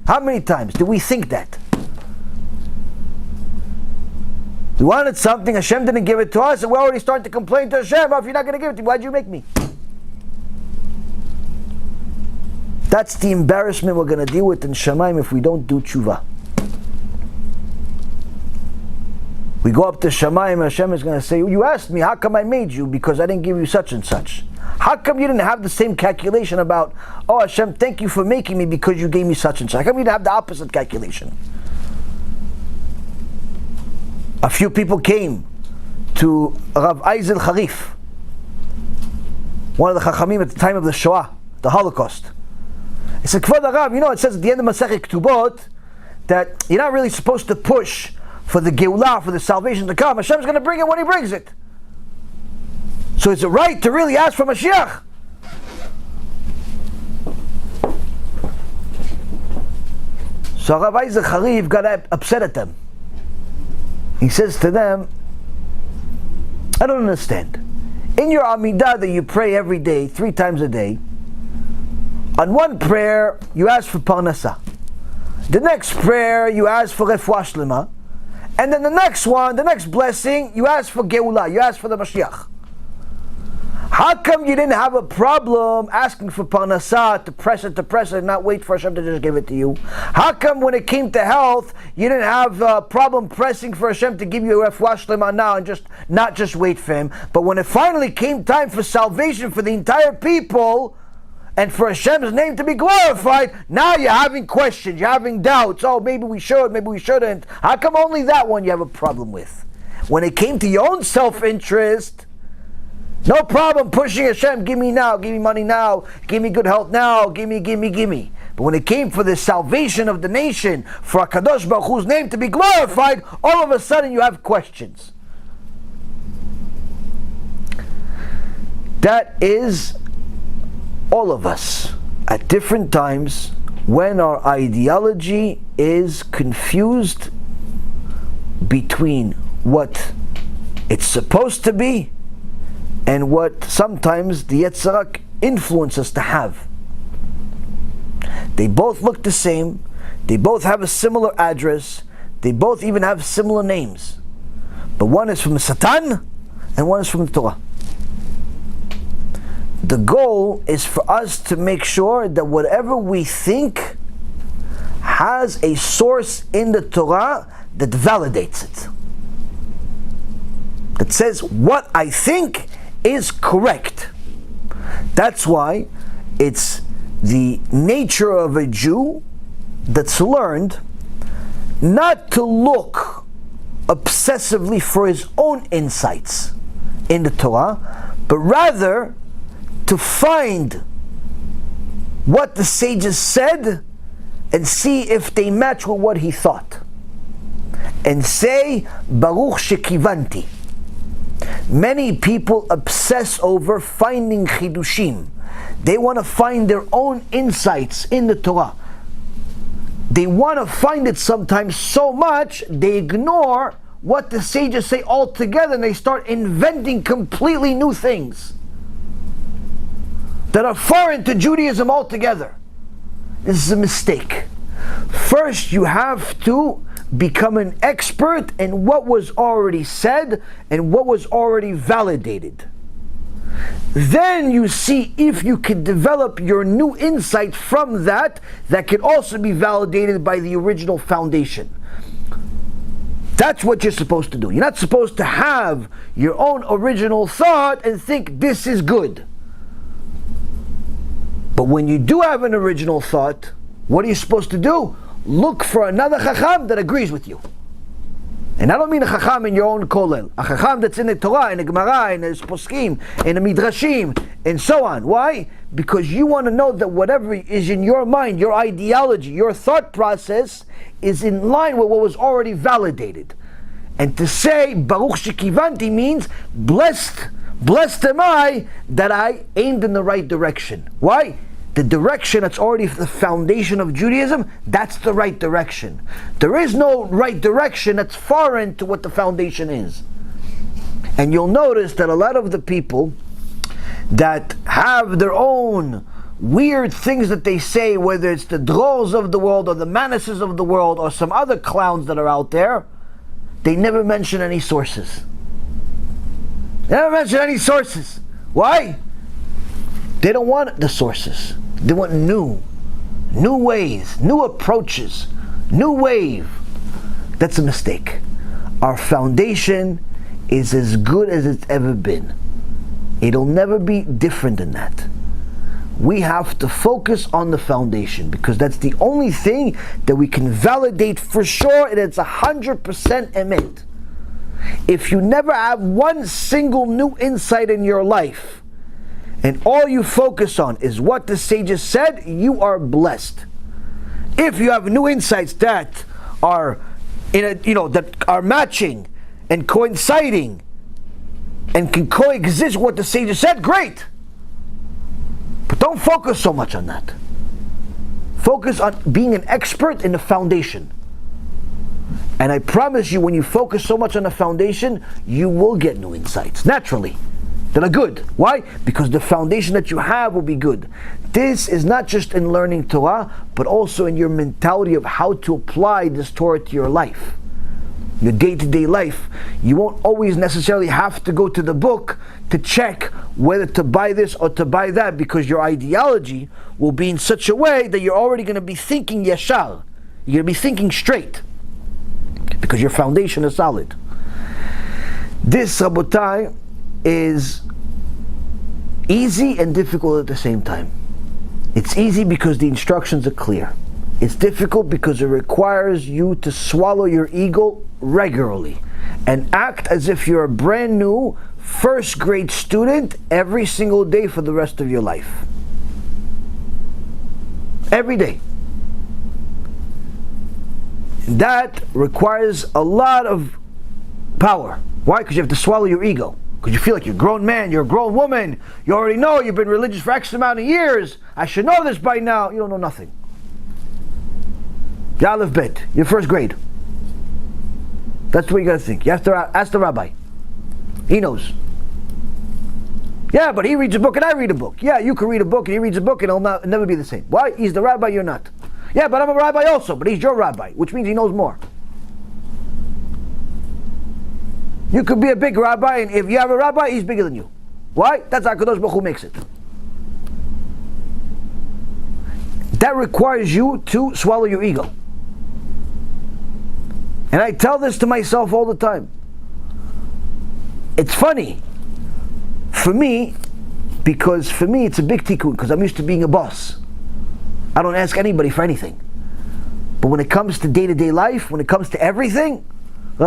How many times do we think that? We wanted something, Hashem didn't give it to us, and we're already starting to complain to Hashem, if you're not going to give it to me, why did you make me? That's the embarrassment we're going to deal with in Shamayim if we don't do tshuva. We go up to Shamayim and Hashem is going to say, you asked me, how come I made you? Because I didn't give you such and such. How come you didn't have the same calculation about, Hashem, thank you for making me because you gave me such and such? How come you didn't have the opposite calculation? A few people came to Rav Eisel Harif, one of the Chachamim at the time of the Shoah, the Holocaust. He said, Kvod Rav, it says at the end of Masechet Ketubot that you're not really supposed to push for the Geulah, for the salvation to come. Hashem's going to bring it when He brings it. So is it right to really ask for Mashiach? So Rav Eisel Harif got upset at them. He says to them, I don't understand. In your Amidah that you pray every day, 3 times a day, on one prayer you ask for Parnasa. The next prayer you ask for Refuah Shlema. And then the next one, the next blessing, you ask for Geulah, you ask for the Mashiach. How come you didn't have a problem asking for Parnasah, to press it, and not wait for Hashem to just give it to you? How come when it came to health, you didn't have a problem pressing for Hashem to give you a Refuah Shlema now and not just wait for Him? But when it finally came time for salvation for the entire people, and for Hashem's name to be glorified, now you're having questions, you're having doubts. Maybe we should, maybe we shouldn't. How come only that one you have a problem with? When it came to your own self-interest, No problem pushing Hashem, give me now, give me money now, give me good health now, give me. But when it came for the salvation of the nation, for HaKadosh Baruch Hu's name to be glorified, all of a sudden you have questions. That is all of us at different times when our ideology is confused between what it's supposed to be and what sometimes the Yetzer Hara influences us to have. They both look the same, they both have a similar address, they both even have similar names. But one is from the Satan and one is from the Torah. The goal is for us to make sure that whatever we think has a source in the Torah that validates it. That says what I think is correct. That's why it's the nature of a Jew that's learned not to look obsessively for his own insights in the Torah, but rather to find what the sages said and see if they match with what he thought. And say, Baruch shekivanti. Many people obsess over finding chidushim. They want to find their own insights in the Torah. They want to find it sometimes so much, they ignore what the sages say altogether and they start inventing completely new things that are foreign to Judaism altogether. This is a mistake. First, you have to become an expert in what was already said and what was already validated. Then you see if you can develop your new insight from that can also be validated by the original foundation. That's what you're supposed to do. You're not supposed to have your own original thought and think this is good. But when you do have an original thought, what are you supposed to do? Look for another chacham that agrees with you. And I don't mean a chacham in your own kollel. A chacham that's in the Torah, in the Gemara, in the poskim, in the midrashim, and so on. Why? Because you want to know that whatever is in your mind, your ideology, your thought process, is in line with what was already validated. And to say, Baruch shekivanti means, blessed am I that I aimed in the right direction. Why? The direction that's already the foundation of Judaism, that's the right direction. There is no right direction that's foreign to what the foundation is. And you'll notice that a lot of the people that have their own weird things that they say, whether it's the Drors of the world or the Manases of the world or some other clowns that are out there, they never mention any sources. They never mention any sources. Why? They don't want the sources. They want new ways, new approaches, new wave. That's a mistake. Our foundation is as good as it's ever been. It'll never be different than that. We have to focus on the foundation because that's the only thing that we can validate for sure, and it's 100% emet. If you never have one single new insight in your life, and all you focus on is what the sages said, you are blessed. If you have new insights that are that are matching and coinciding and can coexist with what the sages said, great. But don't focus so much on that. Focus on being an expert in the foundation. And I promise you, when you focus so much on the foundation, you will get new insights, naturally, that are good. Why? Because the foundation that you have will be good. This is not just in learning Torah, but also in your mentality of how to apply this Torah to your life. Your day-to-day life. You won't always necessarily have to go to the book to check whether to buy this or to buy that, because your ideology will be in such a way that you're already going to be thinking yashar. You're going to be thinking straight, because your foundation is solid. This, Rabotai, is easy and difficult at the same time. It's easy because the instructions are clear. It's difficult because it requires you to swallow your ego regularly and act as if you're a brand new first grade student every single day for the rest of your life. Every day. That requires a lot of power. Why? Because you have to swallow your ego. Because you feel like you're a grown man, you're a grown woman, you already know, you've been religious for X amount of years, I should know this by now. You don't know nothing. Ya'alef Bet, you're first grade. That's what you gotta think. You have to ask the rabbi. He knows. Yeah, but he reads a book and I read a book. Yeah, you can read a book and he reads a book and it'll never be the same. Why? He's the rabbi, you're not. Yeah, but I'm a rabbi also, but he's your rabbi, which means he knows more. You could be a big rabbi, and if you have a rabbi, he's bigger than you. Why? That's how HaKadosh Baruch Hu makes it. That requires you to swallow your ego. And I tell this to myself all the time. It's funny for me, because for me it's a big tikkun, because I'm used to being a boss. I don't ask anybody for anything. But when it comes to day-to-day life, when it comes to everything,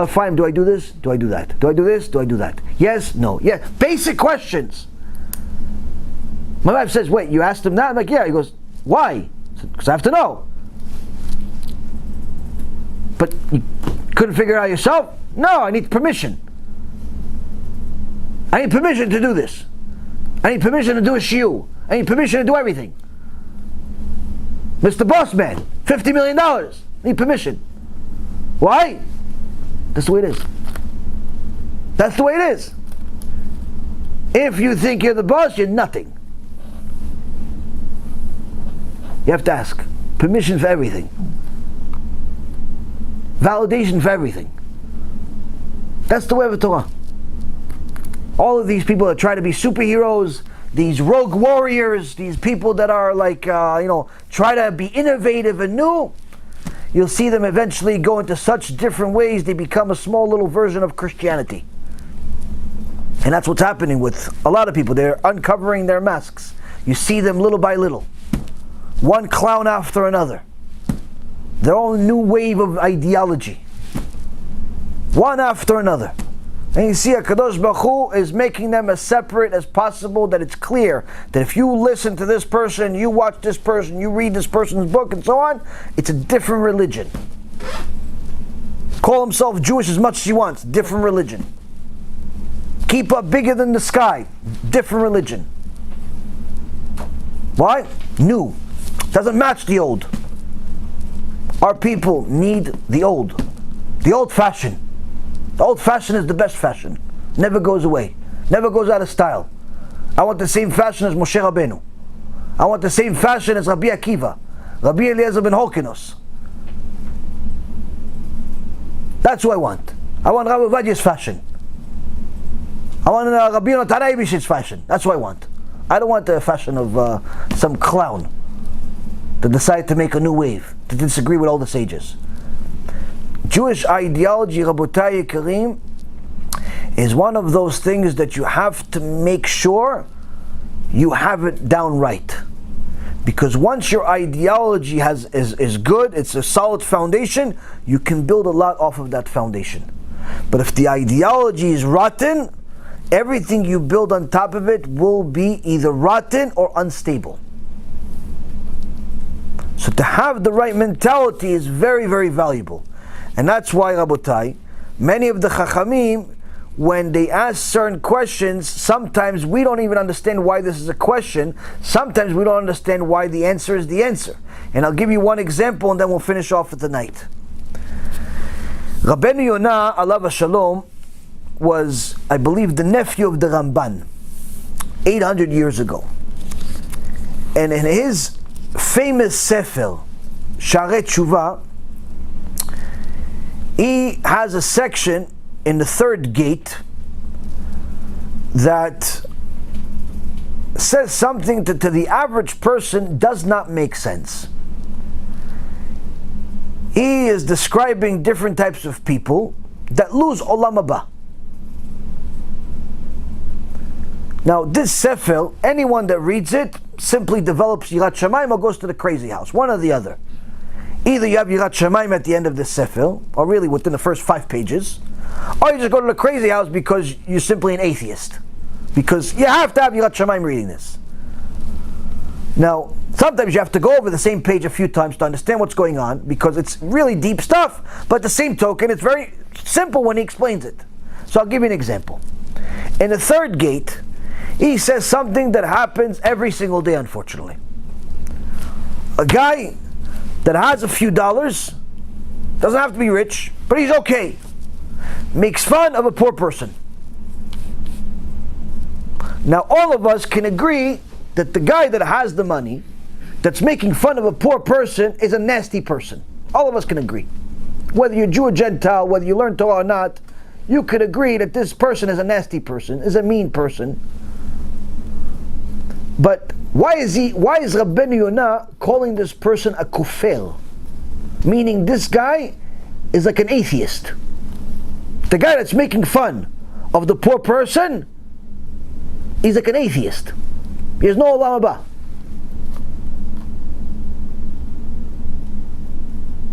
fine, do I do this? Do I do that? Do I do this? Do I do that? Yes? No? Yeah. Basic questions. My wife says, wait, you asked him that? I'm like, yeah. He goes, why? Because I have to know. But you couldn't figure it out yourself? No, I need permission. I need permission to do this. I need permission to do a shiur. I need permission to do everything. Mr. Boss Man, $50 million. I need permission. Why? That's the way it is. That's the way it is. If you think you're the boss, you're nothing. You have to ask. Permission for everything. Validation for everything. That's the way of the Torah. All of these people that try to be superheroes, these rogue warriors, these people that are like, try to be innovative and new, you'll see them eventually go into such different ways, they become a small little version of Christianity. And that's what's happening with a lot of people. They're uncovering their masks. You see them little by little. One clown after another. Their own new wave of ideology. One after another. And you see HaKadosh Baruch Hu is making them as separate as possible, that it's clear that if you listen to this person, you watch this person, you read this person's book and so on, it's a different religion. Call himself Jewish as much as he wants, different religion. Keep up bigger than the sky, different religion. Why? New. Doesn't match the old. Our people need the old fashion. The old fashion is the best fashion. Never goes away. Never goes out of style. I want the same fashion as Moshe Rabbeinu. I want the same fashion as Rabbi Akiva, Rabbi Eliezer ben Horkinos. That's who I want. I want Rabbi Ovadia's fashion. I want Rabbi Yonatan fashion. That's what I want. I don't want the fashion of some clown that decided to make a new wave, to disagree with all the sages. Jewish ideology, Rabotai Yekarim, is one of those things that you have to make sure you have it down right. Because once your ideology is good, it's a solid foundation, you can build a lot off of that foundation. But if the ideology is rotten, everything you build on top of it will be either rotten or unstable. So to have the right mentality is very, very valuable. And that's why, Rabotai, many of the Chachamim, when they ask certain questions, sometimes we don't even understand why this is a question. Sometimes we don't understand why the answer is the answer. And I'll give you one example and then we'll finish off for the night. Rabbeinu Yonah, alav shalom, was, I believe, the nephew of the Ramban, 800 years ago. And in his famous Sefer, Sharei TeShuva, he has a section in the third gate that says something that to the average person does not make sense. He is describing different types of people that lose Olam HaBa. Now this Sefer, anyone that reads it simply develops Yirat Shamayim or goes to the crazy house, one or the other. Either you have Yirat Shamayim at the end of the Sefer, or really within the first 5 pages, or you just go to the crazy house because you're simply an atheist. Because you have to have Yirat Shamayim reading this. Now, sometimes you have to go over the same page a few times to understand what's going on, because it's really deep stuff, but the same token, it's very simple when he explains it. So I'll give you an example. In the third gate, he says something that happens every single day, unfortunately. A guy that has a few dollars, doesn't have to be rich, but he's okay, makes fun of a poor person. Now all of us can agree that the guy that has the money, that's making fun of a poor person, is a nasty person. All of us can agree. Whether you're Jew or Gentile, whether you learn Torah or not, you could agree that this person is a nasty person, is a mean person. But why is Rabbeinu Yonah calling this person a kufel? Meaning this guy is like an atheist. The guy that's making fun of the poor person, he's like an atheist. He has no Olam HaBa.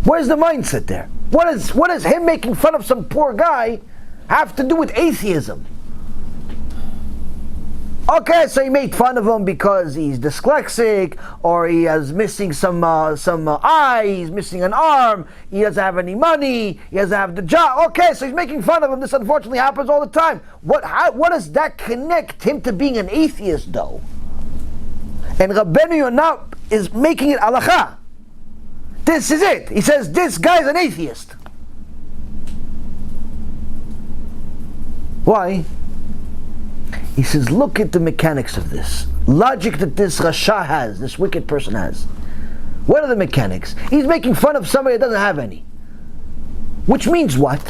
Where's the mindset there? What does him making fun of some poor guy have to do with atheism? Okay, so he made fun of him because he's dyslexic, or he is missing some eye, he's missing an arm, he doesn't have any money, he doesn't have the job. Okay, so he's making fun of him. This unfortunately happens all the time. What does that connect him to being an atheist, though? And Rabbeinu Yonah is making it halakha. This is it. He says this guy's an atheist. Why? He says, look at the mechanics of this. Logic that this Rasha has, this wicked person has. What are the mechanics? He's making fun of somebody that doesn't have any. Which means what?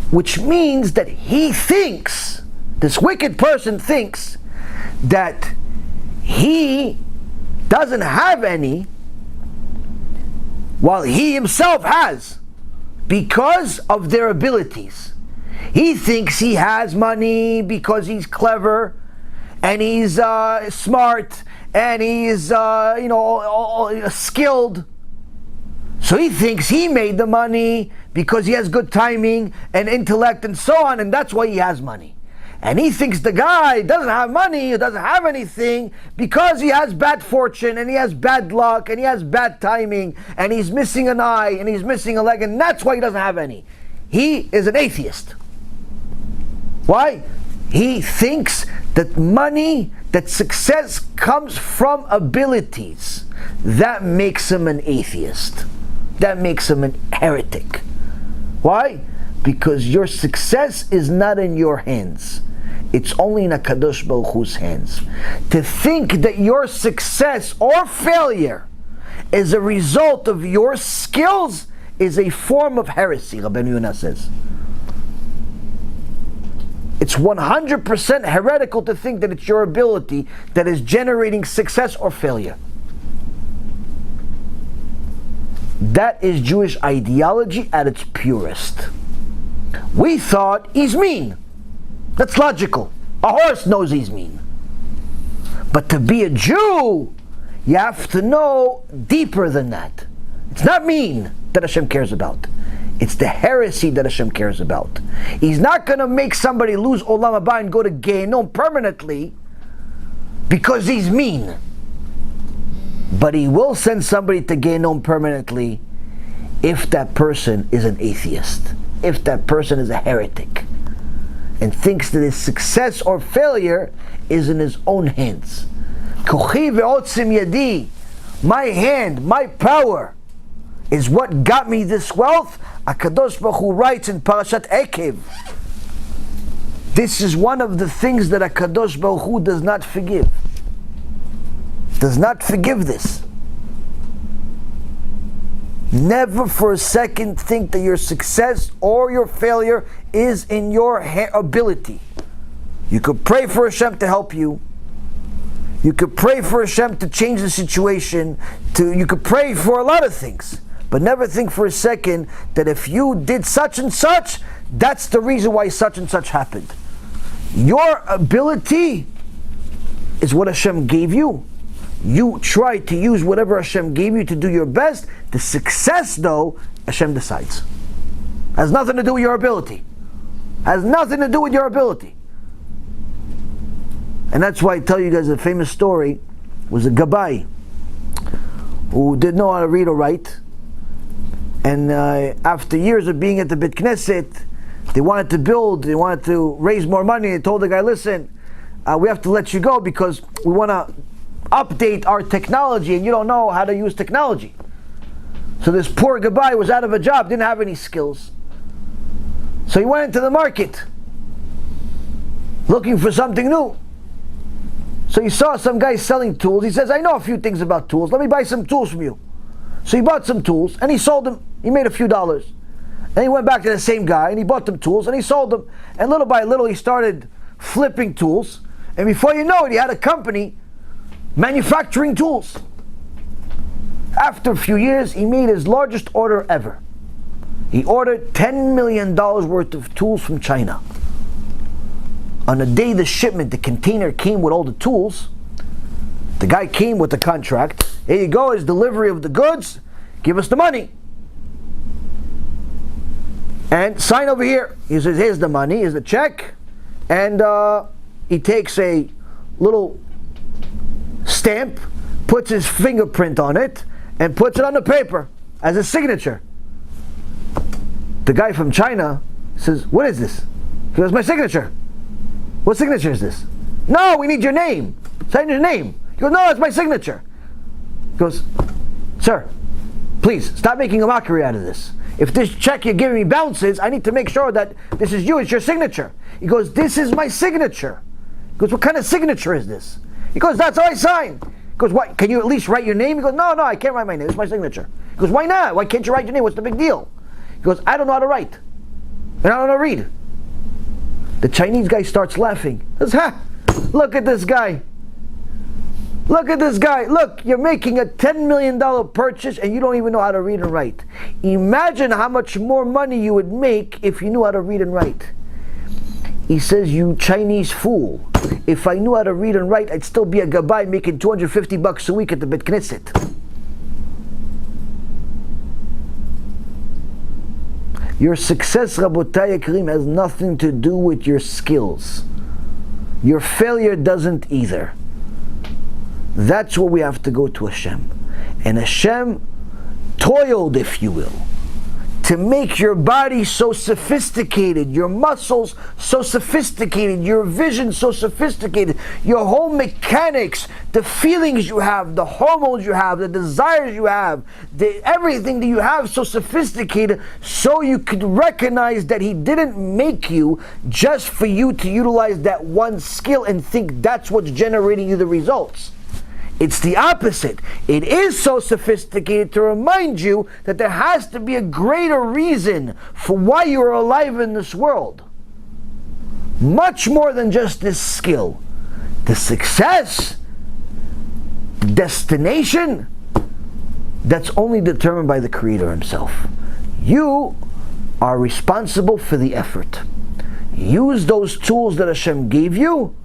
Which means that he thinks, this wicked person thinks, that he doesn't have any while he himself has, because of their abilities. He thinks he has money because he's clever and he's smart and he's skilled. So he thinks he made the money because he has good timing and intellect and so on, and that's why he has money. And he thinks the guy doesn't have money, doesn't have anything, because he has bad fortune and he has bad luck and he has bad timing and he's missing an eye and he's missing a leg, and that's why he doesn't have any. He is an atheist. Why? He thinks that money, that success comes from abilities. That makes him an atheist. That makes him a heretic. Why? Because your success is not in your hands. It's only in HaKadosh Baruch Hu's hands. To think that your success or failure is a result of your skills is a form of heresy, Rabbeinu Yonah says. It's 100% heretical to think that it's your ability that is generating success or failure. That is Jewish ideology at its purest. We thought he's mean. That's logical. A horse knows he's mean. But to be a Jew, you have to know deeper than that. It's not mean that Hashem cares about. It's the heresy that Hashem cares about. He's not going to make somebody lose Olam HaBa and go to Gehinnom permanently because he's mean. But he will send somebody to Gehinnom permanently if that person is an atheist, if that person is a heretic, and thinks that his success or failure is in his own hands. Kochi ve'otzim yadi, my hand, my power, is what got me this wealth. HaKadosh Baruch Hu writes in Parashat Ekev, this is one of the things that HaKadosh Baruch Hu does not forgive. Does not forgive this. Never for a second think that your success or your failure is in your ability. You could pray for Hashem to help you. You could pray for Hashem to change the situation. You could pray for a lot of things. But never think for a second that if you did such and such, that's the reason why such and such happened. Your ability is what Hashem gave you. You try to use whatever Hashem gave you to do your best. The success, though, Hashem decides. Has nothing to do with your ability. Has nothing to do with your ability. And that's why I tell you guys a famous story. Was a Gabbai who didn't know how to read or write, and after years of being at the Beit Knesset, they wanted to raise more money. They told the guy, listen, we have to let you go because we want to update our technology and you don't know how to use technology. So this poor Gabbai was out of a job, didn't have any skills. So he went into the market looking for something new. So he saw some guy selling tools. He says, I know a few things about tools. Let me buy some tools from you. So he bought some tools and he sold them. He made a few dollars. And he went back to the same guy and he bought them tools and he sold them. And little by little he started flipping tools. And before you know it, he had a company manufacturing tools. After a few years, he made his largest order ever. He ordered $10 million worth of tools from China. On the day the shipment, the container came with all the tools, the guy came with the contract. Here you go, his delivery of the goods, give us the money. And sign over here. He says, here's the money, here's the check. And he takes a little stamp, puts his fingerprint on it, and puts it on the paper as a signature. The guy from China says, what is this? He goes, my signature. What signature is this? No, we need your name. Sign your name. He goes, no, it's my signature. He goes, sir, please, stop making a mockery out of this. If this check you're giving me bounces, I need to make sure that this is you, it's your signature. He goes, this is my signature. He goes, what kind of signature is this? He goes, that's how I sign. He goes, what, can you at least write your name? He goes, no, I can't write my name, it's my signature. He goes, why not? Why can't you write your name? What's the big deal? He goes, I don't know how to write. And I don't know how to read. The Chinese guy starts laughing. He says, ha, look at this guy. Look at this guy. Look, you're making a $10 million purchase and you don't even know how to read and write. Imagine how much more money you would make if you knew how to read and write. He says, you Chinese fool. If I knew how to read and write, I'd still be a Gabbai making $250 a week at the Beit Knesset. Your success, Rabotai Karim, has nothing to do with your skills. Your failure doesn't either. That's where we have to go to Hashem. And Hashem toiled, if you will, to make your body so sophisticated, your muscles so sophisticated, your vision so sophisticated, your whole mechanics, the feelings you have, the hormones you have, the desires you have, everything that you have so sophisticated, so you could recognize that He didn't make you just for you to utilize that one skill and think that's what's generating you the results. It's the opposite. It is so sophisticated to remind you that there has to be a greater reason for why you are alive in this world. Much more than just this skill. The success, destination, that's only determined by the Creator Himself. You are responsible for the effort. Use those tools that Hashem gave you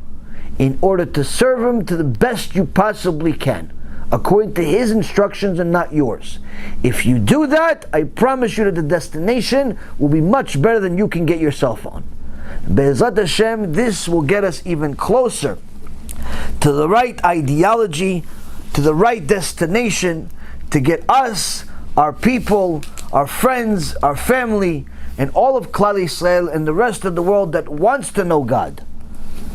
in order to serve Him to the best you possibly can, according to His instructions and not yours. If you do that, I promise you that the destination will be much better than you can get yourself on. Be'ezrat Hashem, this will get us even closer to the right ideology, to the right destination, to get us, our people, our friends, our family, and all of Klal Yisrael and the rest of the world that wants to know God,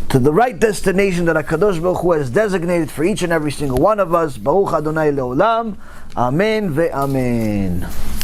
to the right destination that HaKadosh Baruch Hu has designated for each and every single one of us. Baruch Adonai Le'olam. Amen ve'amen.